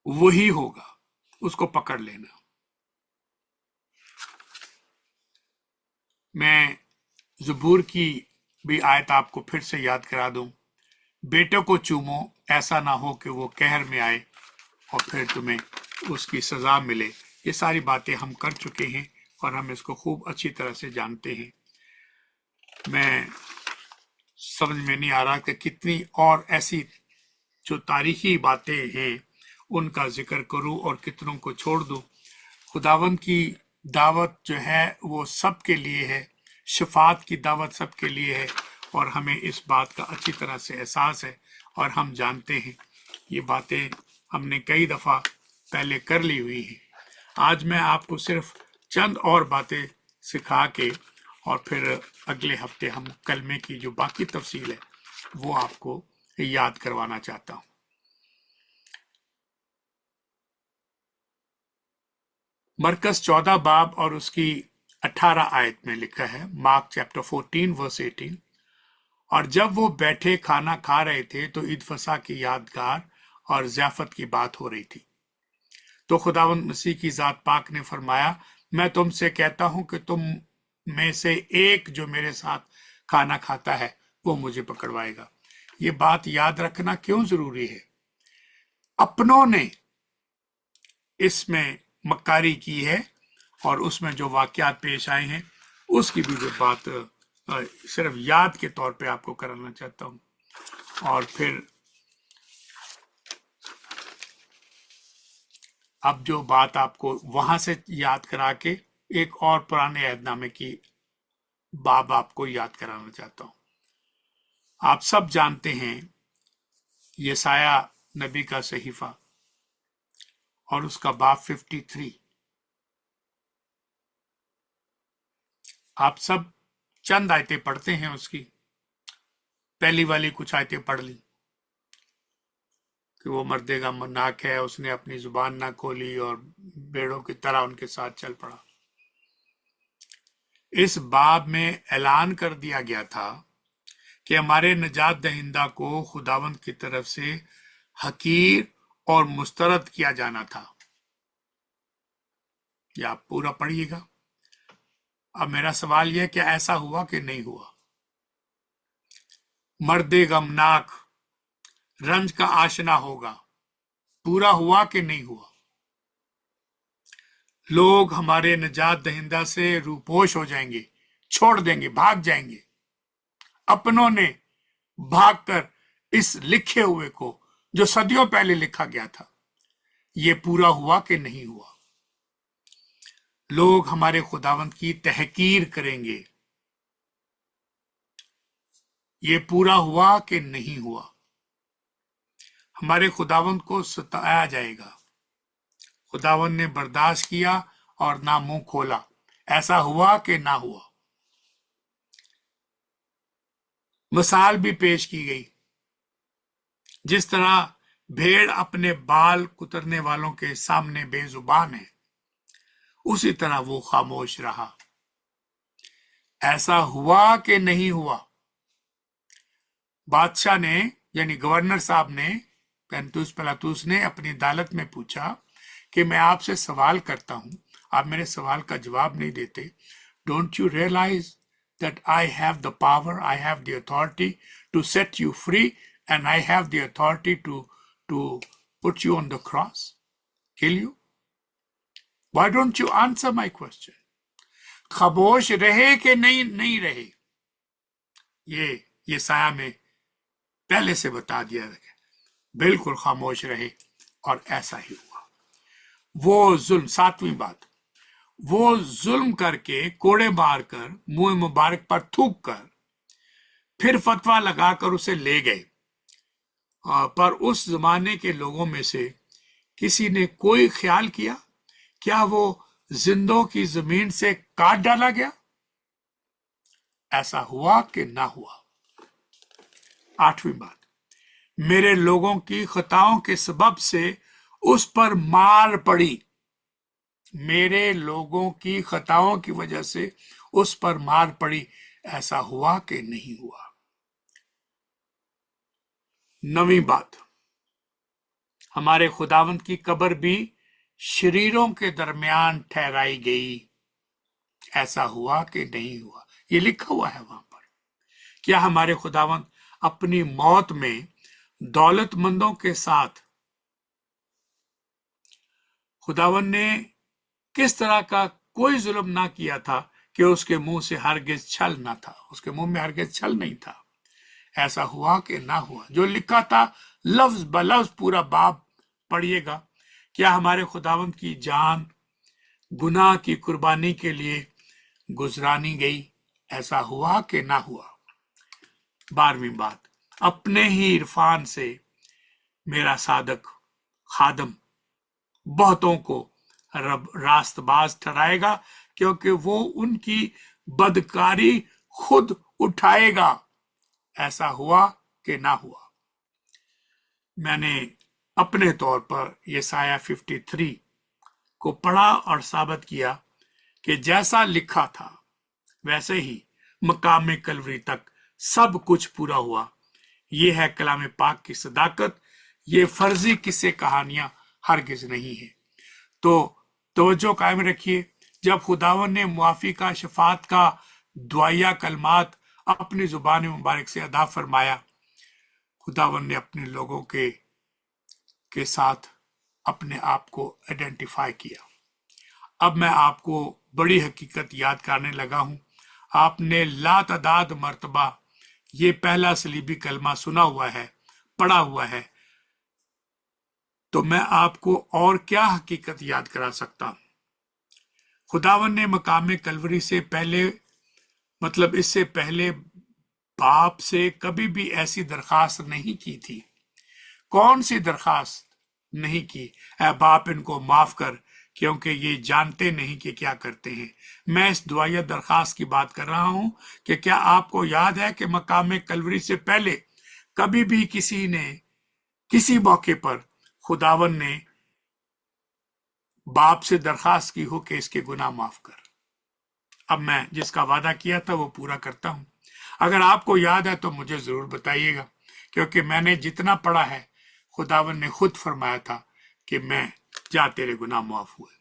वही होगा, उसको पकड़ लेना। मैं ज़बूर की भी आयत आपको फिर से याद करा दूं। बेटे को चूमो, ऐसा ना हो कि वो कहर में आए और फिर तुम्हें उसकी सजा मिले। ये सारी बातें हम कर चुके हैं और हम इसको खूब अच्छी तरह से जानते हैं। मैं समझ में नहीं आ रहा कि कितनी और ऐसी जो तारीखी बातें हैं उनका जिक्र करूं और कितनों को छोड़ दूं। खुदावंद की दावत जो है वो सबके लिए है, शफात की दावत सबके लिए है और हमें इस बात का अच्छी तरह से एहसास है और हम जानते हैं। ये बातें हमने कई दफ़ा पहले कर ली हुई हैं। आज मैं आपको सिर्फ चंद और बातें सिखा के और फिर अगले हफ्ते हम कलमे की जो बाकी तफसील है वो आपको याद करवाना चाहता हूं। मरकस 14 बाब और उसकी 18 आयत में लिखा है, मार्क चैप्टर 14 वर्स 18। और जब वो बैठे खाना खा रहे थे तो ईद फसा की यादगार और ज़ियाफत की बात हो रही थी। तो खुदावंद मसीह की जात पाक ने फरमाया, मैं तुमसे कहता हूं कि तुम में से एक जो मेरे साथ खाना खाता है वो मुझे पकड़वाएगा। ये बात याद रखना क्यों जरूरी है? अपनों ने इसमें मक्कारी की है और उसमें जो वाकयात पेश आए हैं उसकी भी जो बात सिर्फ याद के तौर पे आपको कराना चाहता हूं। और फिर अब जो बात आपको वहां से याद करा के एक और पुराने अहदनामे की बाब आपको याद कराना चाहता हूं। आप सब जानते हैं यसाया नबी का सहीफा और उसका बाब 53। आप सब चंद आयतें पढ़ते हैं, उसकी पहली वाली कुछ आयतें पढ़ ली। कि वो मर्दे का नाक है, उसने अपनी जुबान ना खोली और भेड़ों की तरह उनके साथ चल पड़ा। इस बाब में ऐलान कर दिया गया था कि हमारे निजात दहिंदा को खुदावंद की तरफ से हकीर और मुस्तरद किया जाना था। ये आप पूरा पढ़िएगा। अब मेरा सवाल यह, क्या ऐसा हुआ कि नहीं हुआ? मर्दे गमनाक रंज का आशना होगा, पूरा हुआ कि नहीं हुआ? लोग हमारे निजात दहिंदा से रूपोश हो जाएंगे, छोड़ देंगे, भाग जाएंगे। अपनों ने भागकर इस लिखे हुए को जो सदियों पहले लिखा गया था, ये पूरा हुआ कि नहीं हुआ? लोग हमारे खुदावंद की तहकीर करेंगे, ये पूरा हुआ कि नहीं हुआ? हमारे खुदावंद को सताया जाएगा, खुदावंद ने बर्दाश्त किया और ना मुंह खोला, ऐसा हुआ कि ना हुआ? मिसाल भी पेश की गई, जिस तरह भेड़ अपने बाल कुतरने वालों के सामने बेजुबान है, उसी तरह वो खामोश रहा। ऐसा हुआ कि नहीं हुआ? बादशाह ने, यानी गवर्नर साहब ने, पेंतुस पिलातुस ने अपनी अदालत में पूछा कि मैं आपसे सवाल करता हूं, आप मेरे सवाल का जवाब नहीं देते। Don't you realise that I have the power, I have the authority to set you free, and I have the authority to put you on the cross, kill you? Why don't you answer my question? खामोश रहे कि नहीं रहे? ये साया में पहले से बता दिया गया, बिल्कुल खामोश रहे, और ऐसा ही हुआ। वो जुल्म, सातवीं बात, वो जुल्म करके, कोड़े मारकर, मुंह मुबारक पर थूक कर, फिर फतवा लगाकर उसे ले गए। पर उस जमाने के लोगों में से किसी ने कोई ख्याल किया, क्या वो जिंदों की जमीन से काट डाला गया? ऐसा हुआ कि ना हुआ? आठवीं बात, मेरे लोगों की खताओं के सबब से उस पर मार पड़ी। मेरे लोगों की खताओं की वजह से उस पर मार पड़ी, ऐसा हुआ कि नहीं हुआ? नवीं बात, हमारे खुदावंत की कब्र भी शरीरों के दरमियान ठहराई गई। ऐसा हुआ कि नहीं हुआ? ये लिखा हुआ है वहां पर। क्या हमारे खुदावंत अपनी मौत में दौलतमंदों के साथ, खुदावंत ने किस तरह का कोई जुल्म ना किया था कि उसके मुंह से हरगिज छल ना था, उसके मुंह में हरगिज छल नहीं था? ऐसा हुआ कि ना हुआ? जो लिखा था लफ्ज ब लफ्ज पूरा बाब पढ़िएगा। क्या हमारे खुदावंत की जान गुनाह की कुर्बानी के लिए गुजरानी गई? ऐसा हुआ कि ना हुआ? 12वीं बात, अपने ही इरफान से मेरा सादक खादम बहुतों को रब रास्तबाज ठहराएगा, क्योंकि वो उनकी बदकारी खुद उठाएगा। ऐसा हुआ कि ना हुआ? मैंने अपने तौर पर यसाया 53 को पढ़ा और साबित किया कि जैसा लिखा था वैसे ही मकाम कलवरी तक सब कुछ पूरा हुआ। ये है कलाम पाक की सदाकत, ये फर्जी किस्से कहानियां हरगिज नहीं है। तो तवज्जो कायम रखिए, जब खुदावन ने मुआफी का, शफात का दुआया कलमात अपनी जुबान मुबारक से अदा फरमाया, खुदावन ने अपने लोगों के साथ अपने आप को आइडेंटिफाई किया। अब मैं आपको बड़ी हकीकत याद करने लगा हूं। आपने लातदाद मर्तबा ये पहला सलीबी कलमा सुना हुआ है, पढ़ा हुआ है, तो मैं आपको और क्या हकीकत याद करा सकता हूं? खुदावन ने मकाम कलवरी से पहले, मतलब इससे पहले बाप से कभी भी ऐसी दरखास्त नहीं की थी। कौन सी दरखास्त नहीं की? ऐ बाप, इनको माफ कर, क्योंकि ये जानते नहीं कि क्या करते हैं। मैं इस दुआया दरखास्त की बात कर रहा हूं कि क्या आपको याद है कि मकाम कलवरी से पहले कभी भी किसी ने किसी मौके पर खुदावन ने बाप से दरखास्त की हो कि इसके गुनाह माफ कर। अब मैं जिसका वादा किया था वो पूरा करता हूं। अगर आपको याद है तो मुझे जरूर बताइएगा, क्योंकि मैंने जितना पढ़ा है खुदावन ने खुद फरमाया था कि मैं जा तेरे गुनाह माफ हुए।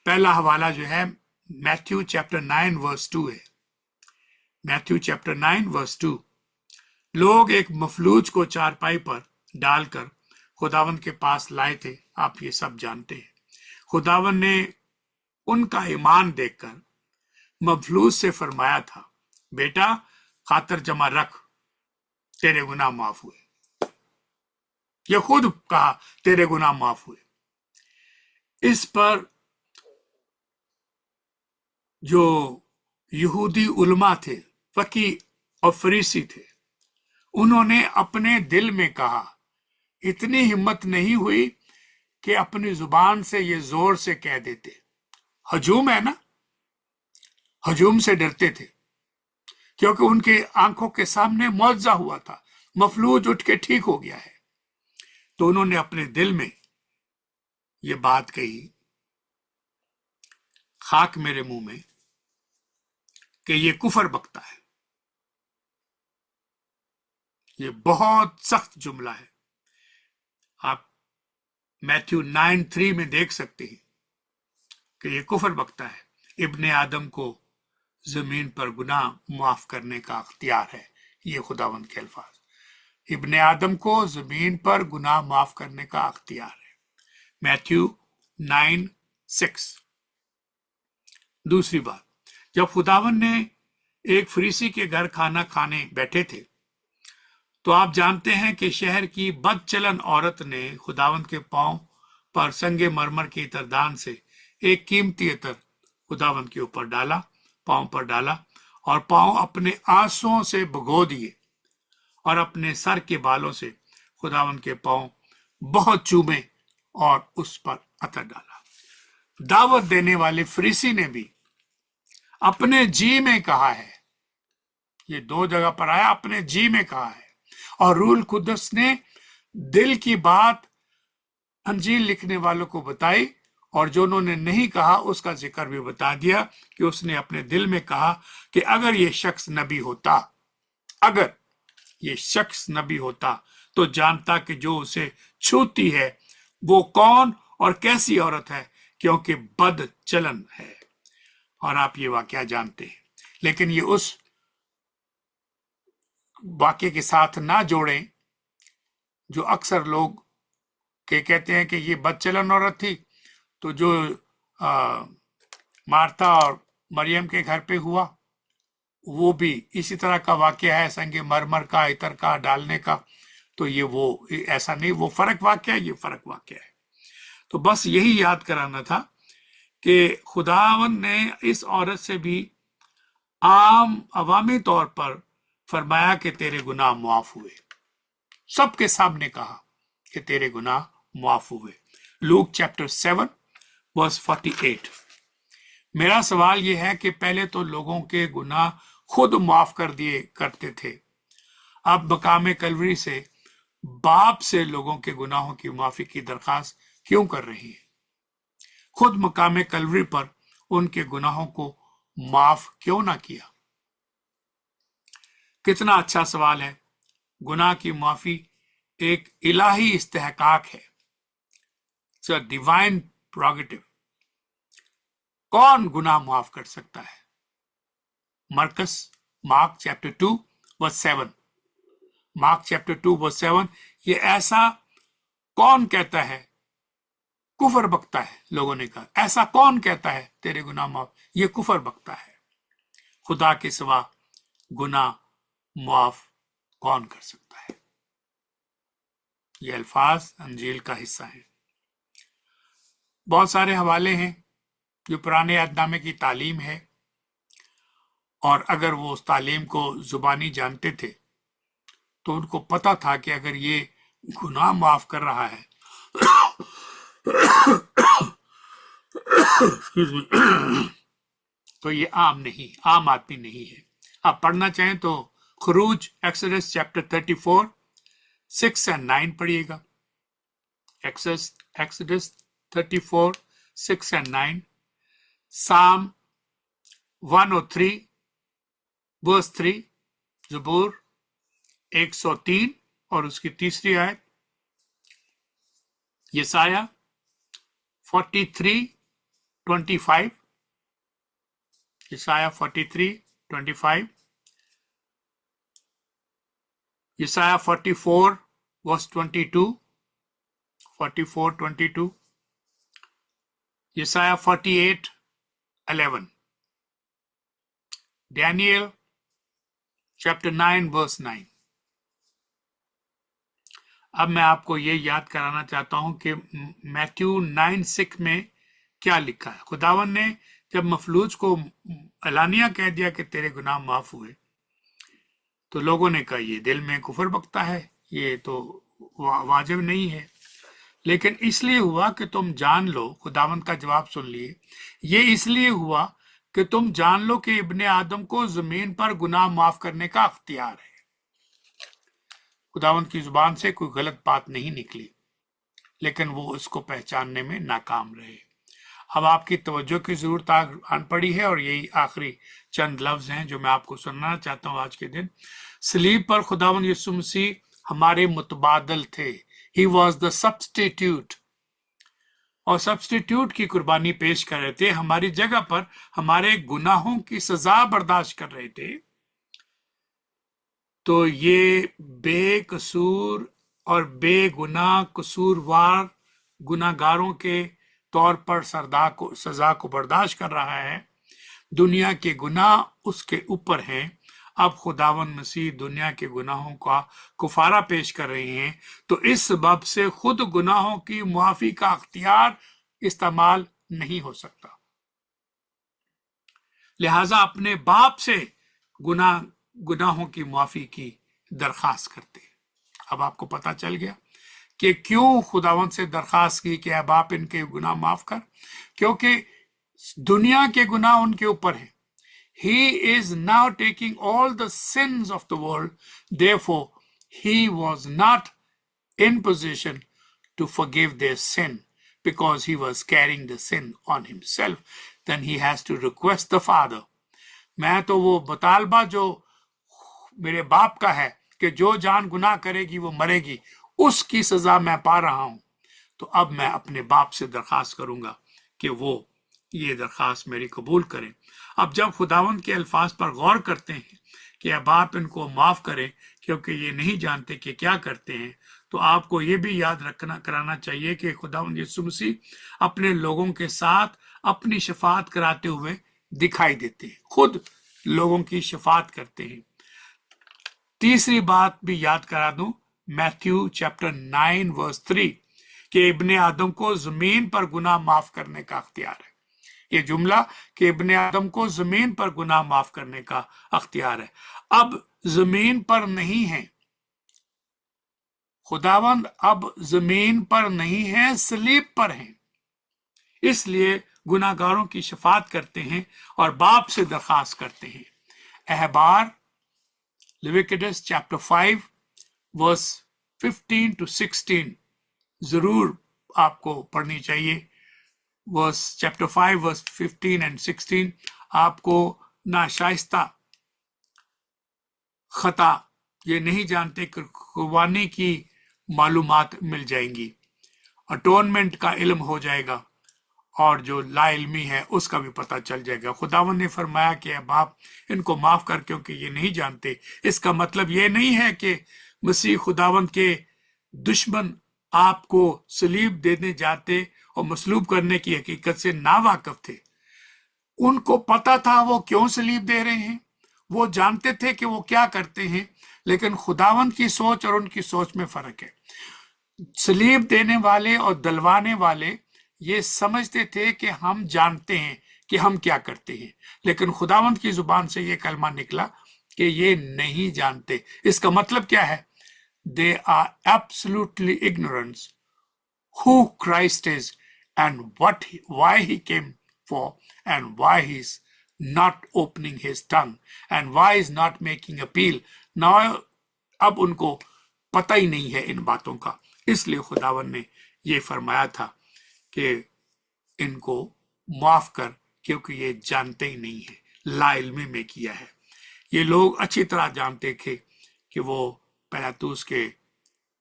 पहला हवाला जो है मैथ्यू चैप्टर 9 वर्स 2 है। Matthew chapter 9 verse 2। लोग एक मफलूज को चारपाई पर डालकर खुदावन के पास लाए थे, आप ये सब जानते हैं। खुदावन ने उनका ईमान देखकर मफलूज से फरमाया था, बेटा खातर जमा रख, तेरे गुनाह माफ हुए। ये खुद कहा तेरे गुनाह माफ हुए। इस पर जो यहूदी उलमा थे, फकी और फरीसी थे, उन्होंने अपने दिल में कहा, इतनी हिम्मत नहीं हुई कि अपनी जुबान से ये जोर से कह देते। हजूम है ना, हजूम से डरते थे, क्योंकि उनके आंखों के सामने मुआवजा हुआ था, मफलूज उठ के ठीक हो गया है। तो उन्होंने अपने दिल में ये बात कही, खाक मेरे मुंह में, कि ये कुफर बकता है। ये बहुत सख्त जुमला है, आप मैथ्यू 9:3 में देख सकते हैं कि ये कुफर बकता है। इब्ने आदम को जमीन पर गुनाह माफ करने का अख्तियार है, ये खुदावंद के अल्फाज। इब्ने आदम को जमीन पर गुनाह माफ करने का अख्तियार है, मैथ्यू 9:6। दूसरी बात, जब खुदावन ने एक फरीसी के घर खाना खाने बैठे थे, तो आप जानते हैं कि शहर की बदचलन औरत ने खुदावंद के पांव पर संगे मरमर के इतरदान से एक कीमती इतर खुदावंद के ऊपर डाला, पांव पर डाला, और पांव अपने आंसुओं से भगो दिए और अपने सर के बालों से खुदावंद के पांव बहुत चूमे और उस पर अतर डाला। दावत देने वाले फरीसी ने भी अपने जी में कहा है, ये दो जगह पर आया, अपने जी में कहा है, और रूल कुदस ने दिल की बात अंजील लिखने वालों को बताई, और जो उन्होंने नहीं कहा उसका जिक्र भी बता दिया कि उसने अपने दिल में कहा कि अगर ये शख्स नबी होता, अगर ये शख्स नबी होता तो जानता कि जो उसे छूती है वो कौन और कैसी औरत है, क्योंकि बद चलन है। और आप ये वाकया जानते हैं, लेकिन ये उस वाक्य के साथ ना जोड़ें जो अक्सर लोग के कहते हैं कि ये बदचलन औरत थी। तो जो मार्था और मरियम के घर पे हुआ, वो भी इसी तरह का वाक्य है, संगे मरमर का इतर का डालने का। तो ये वो ऐसा नहीं, वो फर्क वाक्य है, ये फर्क वाक्य है। तो बस यही याद कराना था कि खुदावन ने इस औरत से भी आम अवामी तौर पर फरमाया कि तेरे गुनाह माफ हुए, सबके सामने कहा कि तेरे गुनाह माफ हुए। Luke chapter 7 verse 48। मेरा सवाल यह है कि पहले तो लोगों के गुनाह खुद माफ कर दिए करते थे, अब मकाम कलवरी से बाप से लोगों के गुनाहों की माफी की दरखास्त क्यों कर रही है? खुद मकाम कलवरी पर उनके गुनाहों को माफ क्यों ना किया? कितना अच्छा सवाल है। गुनाह की माफी एक इलाही इस्तेहकाक है, डिवाइन प्रोगेटिव। कौन गुनाह माफ कर सकता है? Mark chapter 2 verse 7। Mark chapter 2 verse 7। ये ऐसा कौन कहता है? कुफर बकता है, लोगों ने कहा। ऐसा कौन कहता है तेरे गुनाह माफ? ये कुफर बकता है। खुदा के सिवा गुनाह माफ कौन कर सकता है? ये अल्फाज अंजील का हिस्सा है। बहुत सारे हवाले हैं जो पुराने अहदनामे की तालीम है, और अगर वो उस तालीम को जुबानी जानते थे तो उनको पता था कि अगर ये गुनाह माफ कर रहा है तो ये आम आदमी नहीं है। आप पढ़ना चाहें तो खुरूज एक्सोडस चैप्टर 34 6 and 9 पढ़िएगा। Exodus 34, 6 and 9, Psalm 103 verse 3, ज़बूर 103 और उसकी तीसरी आयत, यसाया 43:25, यसाया 43:25, यसाया 44 verse 22, 44:22, यसाया 48:11, Daniel chapter 9 verse 9। अब मैं आपको ये याद कराना चाहता हूं कि मैथ्यू 9:6 में क्या लिखा है। खुदावन ने जब मफलूज को एलानिया कह दिया कि तेरे गुनाह माफ हुए, तो लोगों ने कहा ये दिल में कुफर बकता है, ये तो वाजिब नहीं है, लेकिन इसलिए हुआ कि तुम जान लो। खुदावंद का जवाब सुन लिए, ये इसलिए हुआ कि तुम जान लो कि इब्ने आदम को जमीन पर गुनाह माफ करने का अख्तियार है। खुदावंद की जुबान से कोई गलत बात नहीं निकली, लेकिन वो उसको पहचानने में नाकाम रहे। अब आपकी तवज्जो की जरूरत आन पड़ी है, और यही आखिरी चंद लफ्ज हैं जो मैं आपको सुनाना चाहता हूं आज के दिन। सलीब पर खुदावंद यीशु मसीह हमारे मुतबादल थे। ही वॉज द सब्स्टिट्यूट, और सब्स्टिट्यूट की कुर्बानी पेश कर रहे थे, हमारी जगह पर हमारे गुनाहों की सजा बर्दाश्त कर रहे थे। तो ये बेकसूर और बेगुनाह कसूरवार गुनाहगारों के तौर पर सजा को बर्दाश्त कर रहा है। दुनिया के गुनाह उसके ऊपर हैं। अब खुदावन मसीह दुनिया के गुनाहों का कुफारा पेश कर रहे हैं, तो इस सबब से खुद गुनाहों की मुआफी का अख्तियार इस्तेमाल नहीं हो सकता। लिहाजा अपने बाप से गुनाहों की मुआफी की दरखास्त करते हैं। अब आपको पता चल गया कि क्यों खुदावंद से दरखास्त की कि अब आप इनके गुनाह माफ कर, क्योंकि दुनिया के गुनाह उनके ऊपर हैं। He is now taking all the sins of the world, therefore he was not in position to forgive their sin because he was carrying the sin on himself. Then he has to request the Father. मैं तो वो मुतालबा जो मेरे बाप का है कि जो जान गुनाह करेगी वो मरेगी, उसकी सजा मैं पा रहा हूं, तो अब मैं अपने बाप से दरखास्त करूंगा कि वो ये दरखास्त मेरी कबूल करें। अब जब खुदावंद के अल्फाज पर गौर करते हैं कि अब आप इनको माफ करें क्योंकि ये नहीं जानते कि क्या करते हैं, तो आपको ये भी याद कराना चाहिए कि खुदावंद यीशु मसीह अपने लोगों के साथ अपनी शफात कराते हुए दिखाई देते हैं, खुद लोगों की शफात करते हैं। तीसरी बात भी याद करा दूं, मैथ्यू चैप्टर 9 वर्स 3 कि इब्ने आदम को जमीन पर गुनाह माफ करने का अख्तियार है। ये जुमला कि इब्ने आदम को जमीन पर गुनाह माफ करने का अख्तियार है, अब जमीन पर नहीं है। खुदावंद अब जमीन पर नहीं है, सलीब पर हैं। इसलिए गुनाहगारों की शफात करते हैं और बाप से दरखास्त करते हैं। अहबार लेविटिकस चैप्टर 5 वर्स 15 to 16 जरूर आपको पढ़नी चाहिए। वर्स चैप्टर 5 वर्स 15 and 16 आपको नाशाइस्ता खता ये नहीं जानते कुर्बानी की मालूमात मिल जाएंगी, अटोनमेंट का इल्म हो जाएगा, और जो लाइल्मी है उसका भी पता चल जाएगा। खुदावंद ने फरमाया कि अब आप इनको माफ कर क्योंकि ये नहीं जानते। इसका मतलब ये नहीं है कि मसीह खुदावंद के दुश्मन आपको सलीब देने जाते और मसलूब करने की हकीकत से नावाकिफ थे। उनको पता था वो क्यों सलीब दे रहे हैं, वो जानते थे कि वो क्या करते हैं, लेकिन खुदावंद की सोच और उनकी सोच में फर्क है। सलीब देने वाले और दलवाने वाले ये समझते थे कि हम जानते हैं कि हम क्या करते हैं, लेकिन खुदावंद की जुबान से ये कलमा निकला कि ये नहीं जानते। इसका मतलब क्या है? They are absolutely ignorant who Christ is and why he came for, and why he's not opening his tongue and why he's not making appeal. Now अब उनको पता ही नहीं है इन बातों का। इसलिए खुदावन ने ये फरमाया था कि इनको माफ कर, क्योंकि ये जानते ही नहीं है, ला इल्मी में किया है। ये लोग अच्छी तरह जानते थे कि वो पिलातुस के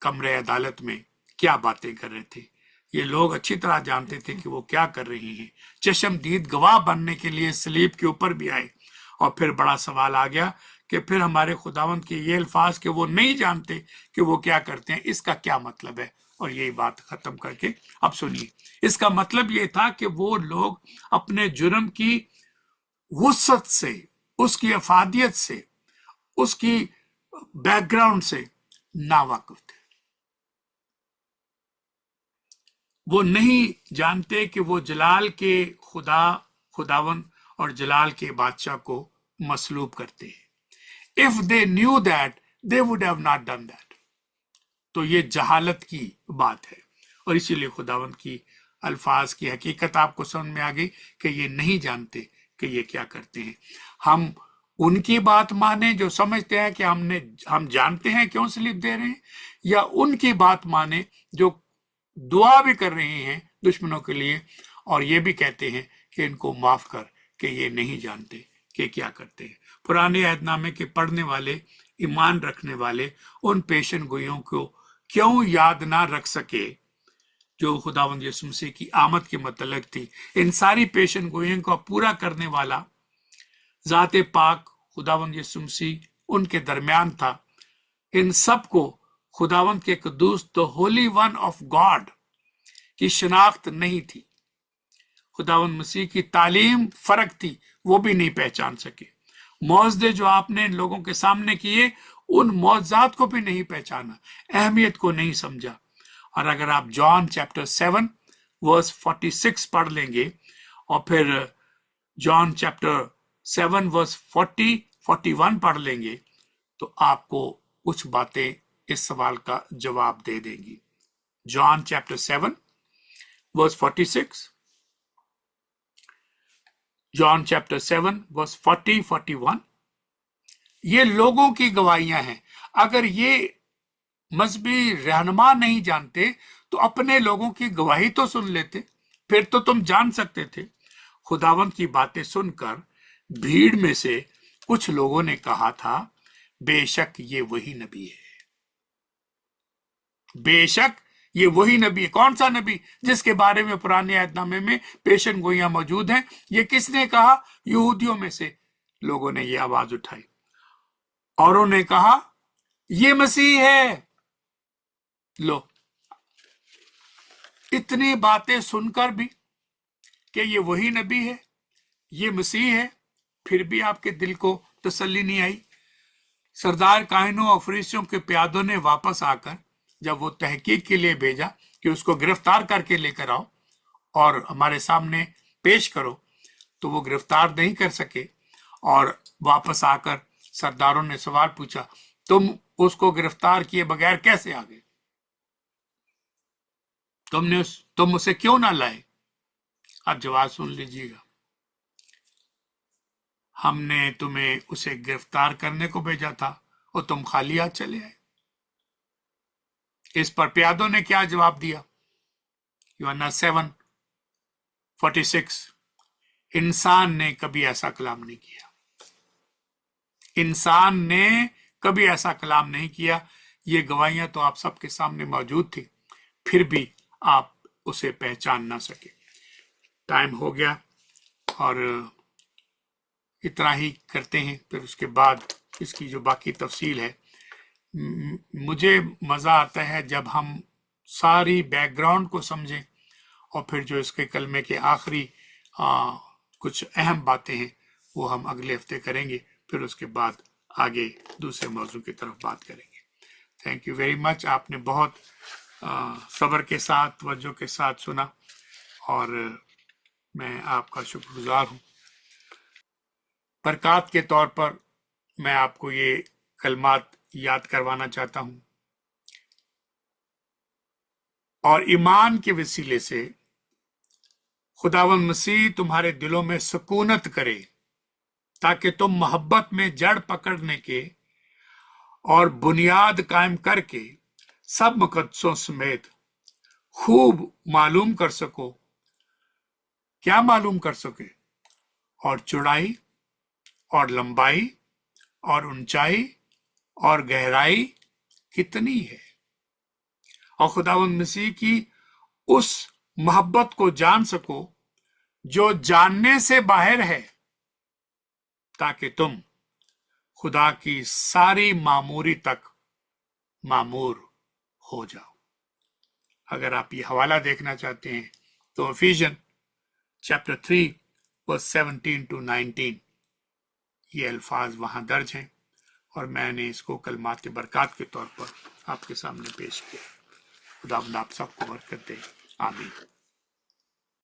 कमरे अदालत में क्या बातें कर रहे थे। ये लोग अच्छी तरह जानते थे कि वो क्या कर रहे हैं। चश्मदीद गवाह बनने के लिए सलीब के ऊपर भी आए। और फिर बड़ा सवाल आ गया कि फिर हमारे खुदावंद के ये अल्फाज कि वो नहीं जानते कि वो क्या करते हैं, इसका क्या मतलब है। और यही बात खत्म करके अब सुनिए, इसका मतलब ये था कि वो लोग अपने जुर्म की वुसअत से, उसकी अफादियत से, उसकी बैकग्राउंड से नावाकिफ थे। वो नहीं जानते कि वो जलाल के खुदावन और जलाल के बादशाह को मसलूब करते हैं। If they knew that they would have not done that. तो ये जहालत की बात है। और इसीलिए खुदावन की अल्फाज की हकीकत आपको समझ में आ गई कि ये नहीं जानते कि ये क्या करते हैं। हम उनकी बात माने जो समझते हैं कि हम जानते हैं क्यों स्लिप दे रहे हैं, या उनकी बात माने जो दुआ भी कर रहे हैं दुश्मनों के लिए और ये भी कहते हैं कि इनको माफ कर, कि ये नहीं जानते कि क्या करते हैं। पुराने अहदनामे के पढ़ने वाले, ईमान रखने वाले उन पेशन गोइयों को क्यों याद ना रख सके जो खुदावंद यीशु मसीह की आमद के मतलब थी। इन सारी पेशन गोइयों को पूरा करने वाला जाते पाक खुदावंद यीशु मसीह उनके दरमियान था। इन सब को खुदावंद के कदूस the holy one of God की शनाख्त नहीं थी। खुदावंद मसीह की तालीम फर्क थी, वो भी नहीं पहचान सके। मौजदे जो आपने इन लोगों के सामने किए, उन मौजात को भी नहीं पहचाना, अहमियत को नहीं समझा। और अगर आप जॉन चैप्टर 7 वर्स 46 पढ़ लेंगे और फिर जॉन चैप्टर 7 वर्स 40-41 पढ़ लेंगे तो आपको कुछ बातें इस सवाल का जवाब दे देंगी। John chapter 7 verse 46, John chapter 7 verse 40-41, ये लोगों की गवाहियां हैं। अगर ये मजहबी रहनुमा नहीं जानते तो अपने लोगों की गवाही तो सुन लेते, फिर तो तुम जान सकते थे। खुदावंत की बातें सुनकर भीड़ में से कुछ लोगों ने कहा था, बेशक ये वही नबी है, बेशक ये वही नबी है। कौन सा नबी? जिसके बारे में पुराने अहदनामे में पेशन गोइयां मौजूद हैं। ये किसने कहा? यहूदियों में से लोगों ने ये आवाज उठाई और उन्होंने कहा ये मसीह है। लो, इतनी बातें सुनकर भी कि ये वही नबी है, ये मसीह है, फिर भी आपके दिल को तसल्ली नहीं आई। सरदार काहिनों और फरीसियों के प्यादों ने वापस आकर जब वो तहकीक के लिए भेजा कि उसको गिरफ्तार करके लेकर आओ और हमारे सामने पेश करो, तो वो गिरफ्तार नहीं कर सके। और वापस आकर सरदारों ने सवाल पूछा, तुम उसको गिरफ्तार किए बगैर कैसे आ गए? तुम उसे क्यों ना लाए? अब जवाब सुन लीजिएगा, हमने तुम्हें उसे गिरफ्तार करने को भेजा था और तुम खाली हाथ चले आए। इस पर प्यादों ने क्या जवाब दिया? यूहन्ना 7:46, इंसान ने कभी ऐसा कलाम नहीं किया, इंसान ने कभी ऐसा कलाम नहीं किया। ये गवाहियां तो आप सबके सामने मौजूद थी, फिर भी आप उसे पहचान ना सके। टाइम हो गया और इतना ही करते हैं, फिर उसके बाद इसकी जो बाकी तफसील है। मुझे मजा आता है जब हम सारी बैकग्राउंड को समझें और फिर जो इसके कलमे के आखिरी कुछ अहम बातें हैं वो हम अगले हफ्ते करेंगे, फिर उसके बाद आगे दूसरे मौजू की तरफ बात करेंगे। Thank you very much. आपने बहुत सब्र के साथ, तवज्जो के साथ सुना और मैं आपका शुक्रगुजार हूँ। बरकत के तौर पर मैं आपको ये कलमात याद करवाना चाहता हूँ और ईमान के वसीले से खुदावंद मसीह तुम्हारे दिलों में सुकूनत करे ताकि तुम मोहब्बत में जड़ पकड़ने के اور بنیاد قائم کر کے سب مقدسوں سمیت خوب معلوم کر سکو. کیا معلوم کر سکے؟ اور چوڑائی اور لمبائی اور اونچائی اور گہرائی کتنی ہے، اور خداوند مسیح کی اس محبت کو جان سکو جو جاننے سے باہر ہے، تاکہ تم خدا کی ساری معموری تک معمور ہو جاؤ. اگر آپ یہ حوالہ دیکھنا چاہتے ہیں تو افیژن چیپٹر 3 verse 17 to 19 یہ الفاظ وہاں درج ہیں، اور میں نے اس کو کلمات برکات کے طور پر آپ کے سامنے پیش کیا. خدا آپ سب کو برکت دے. آمین.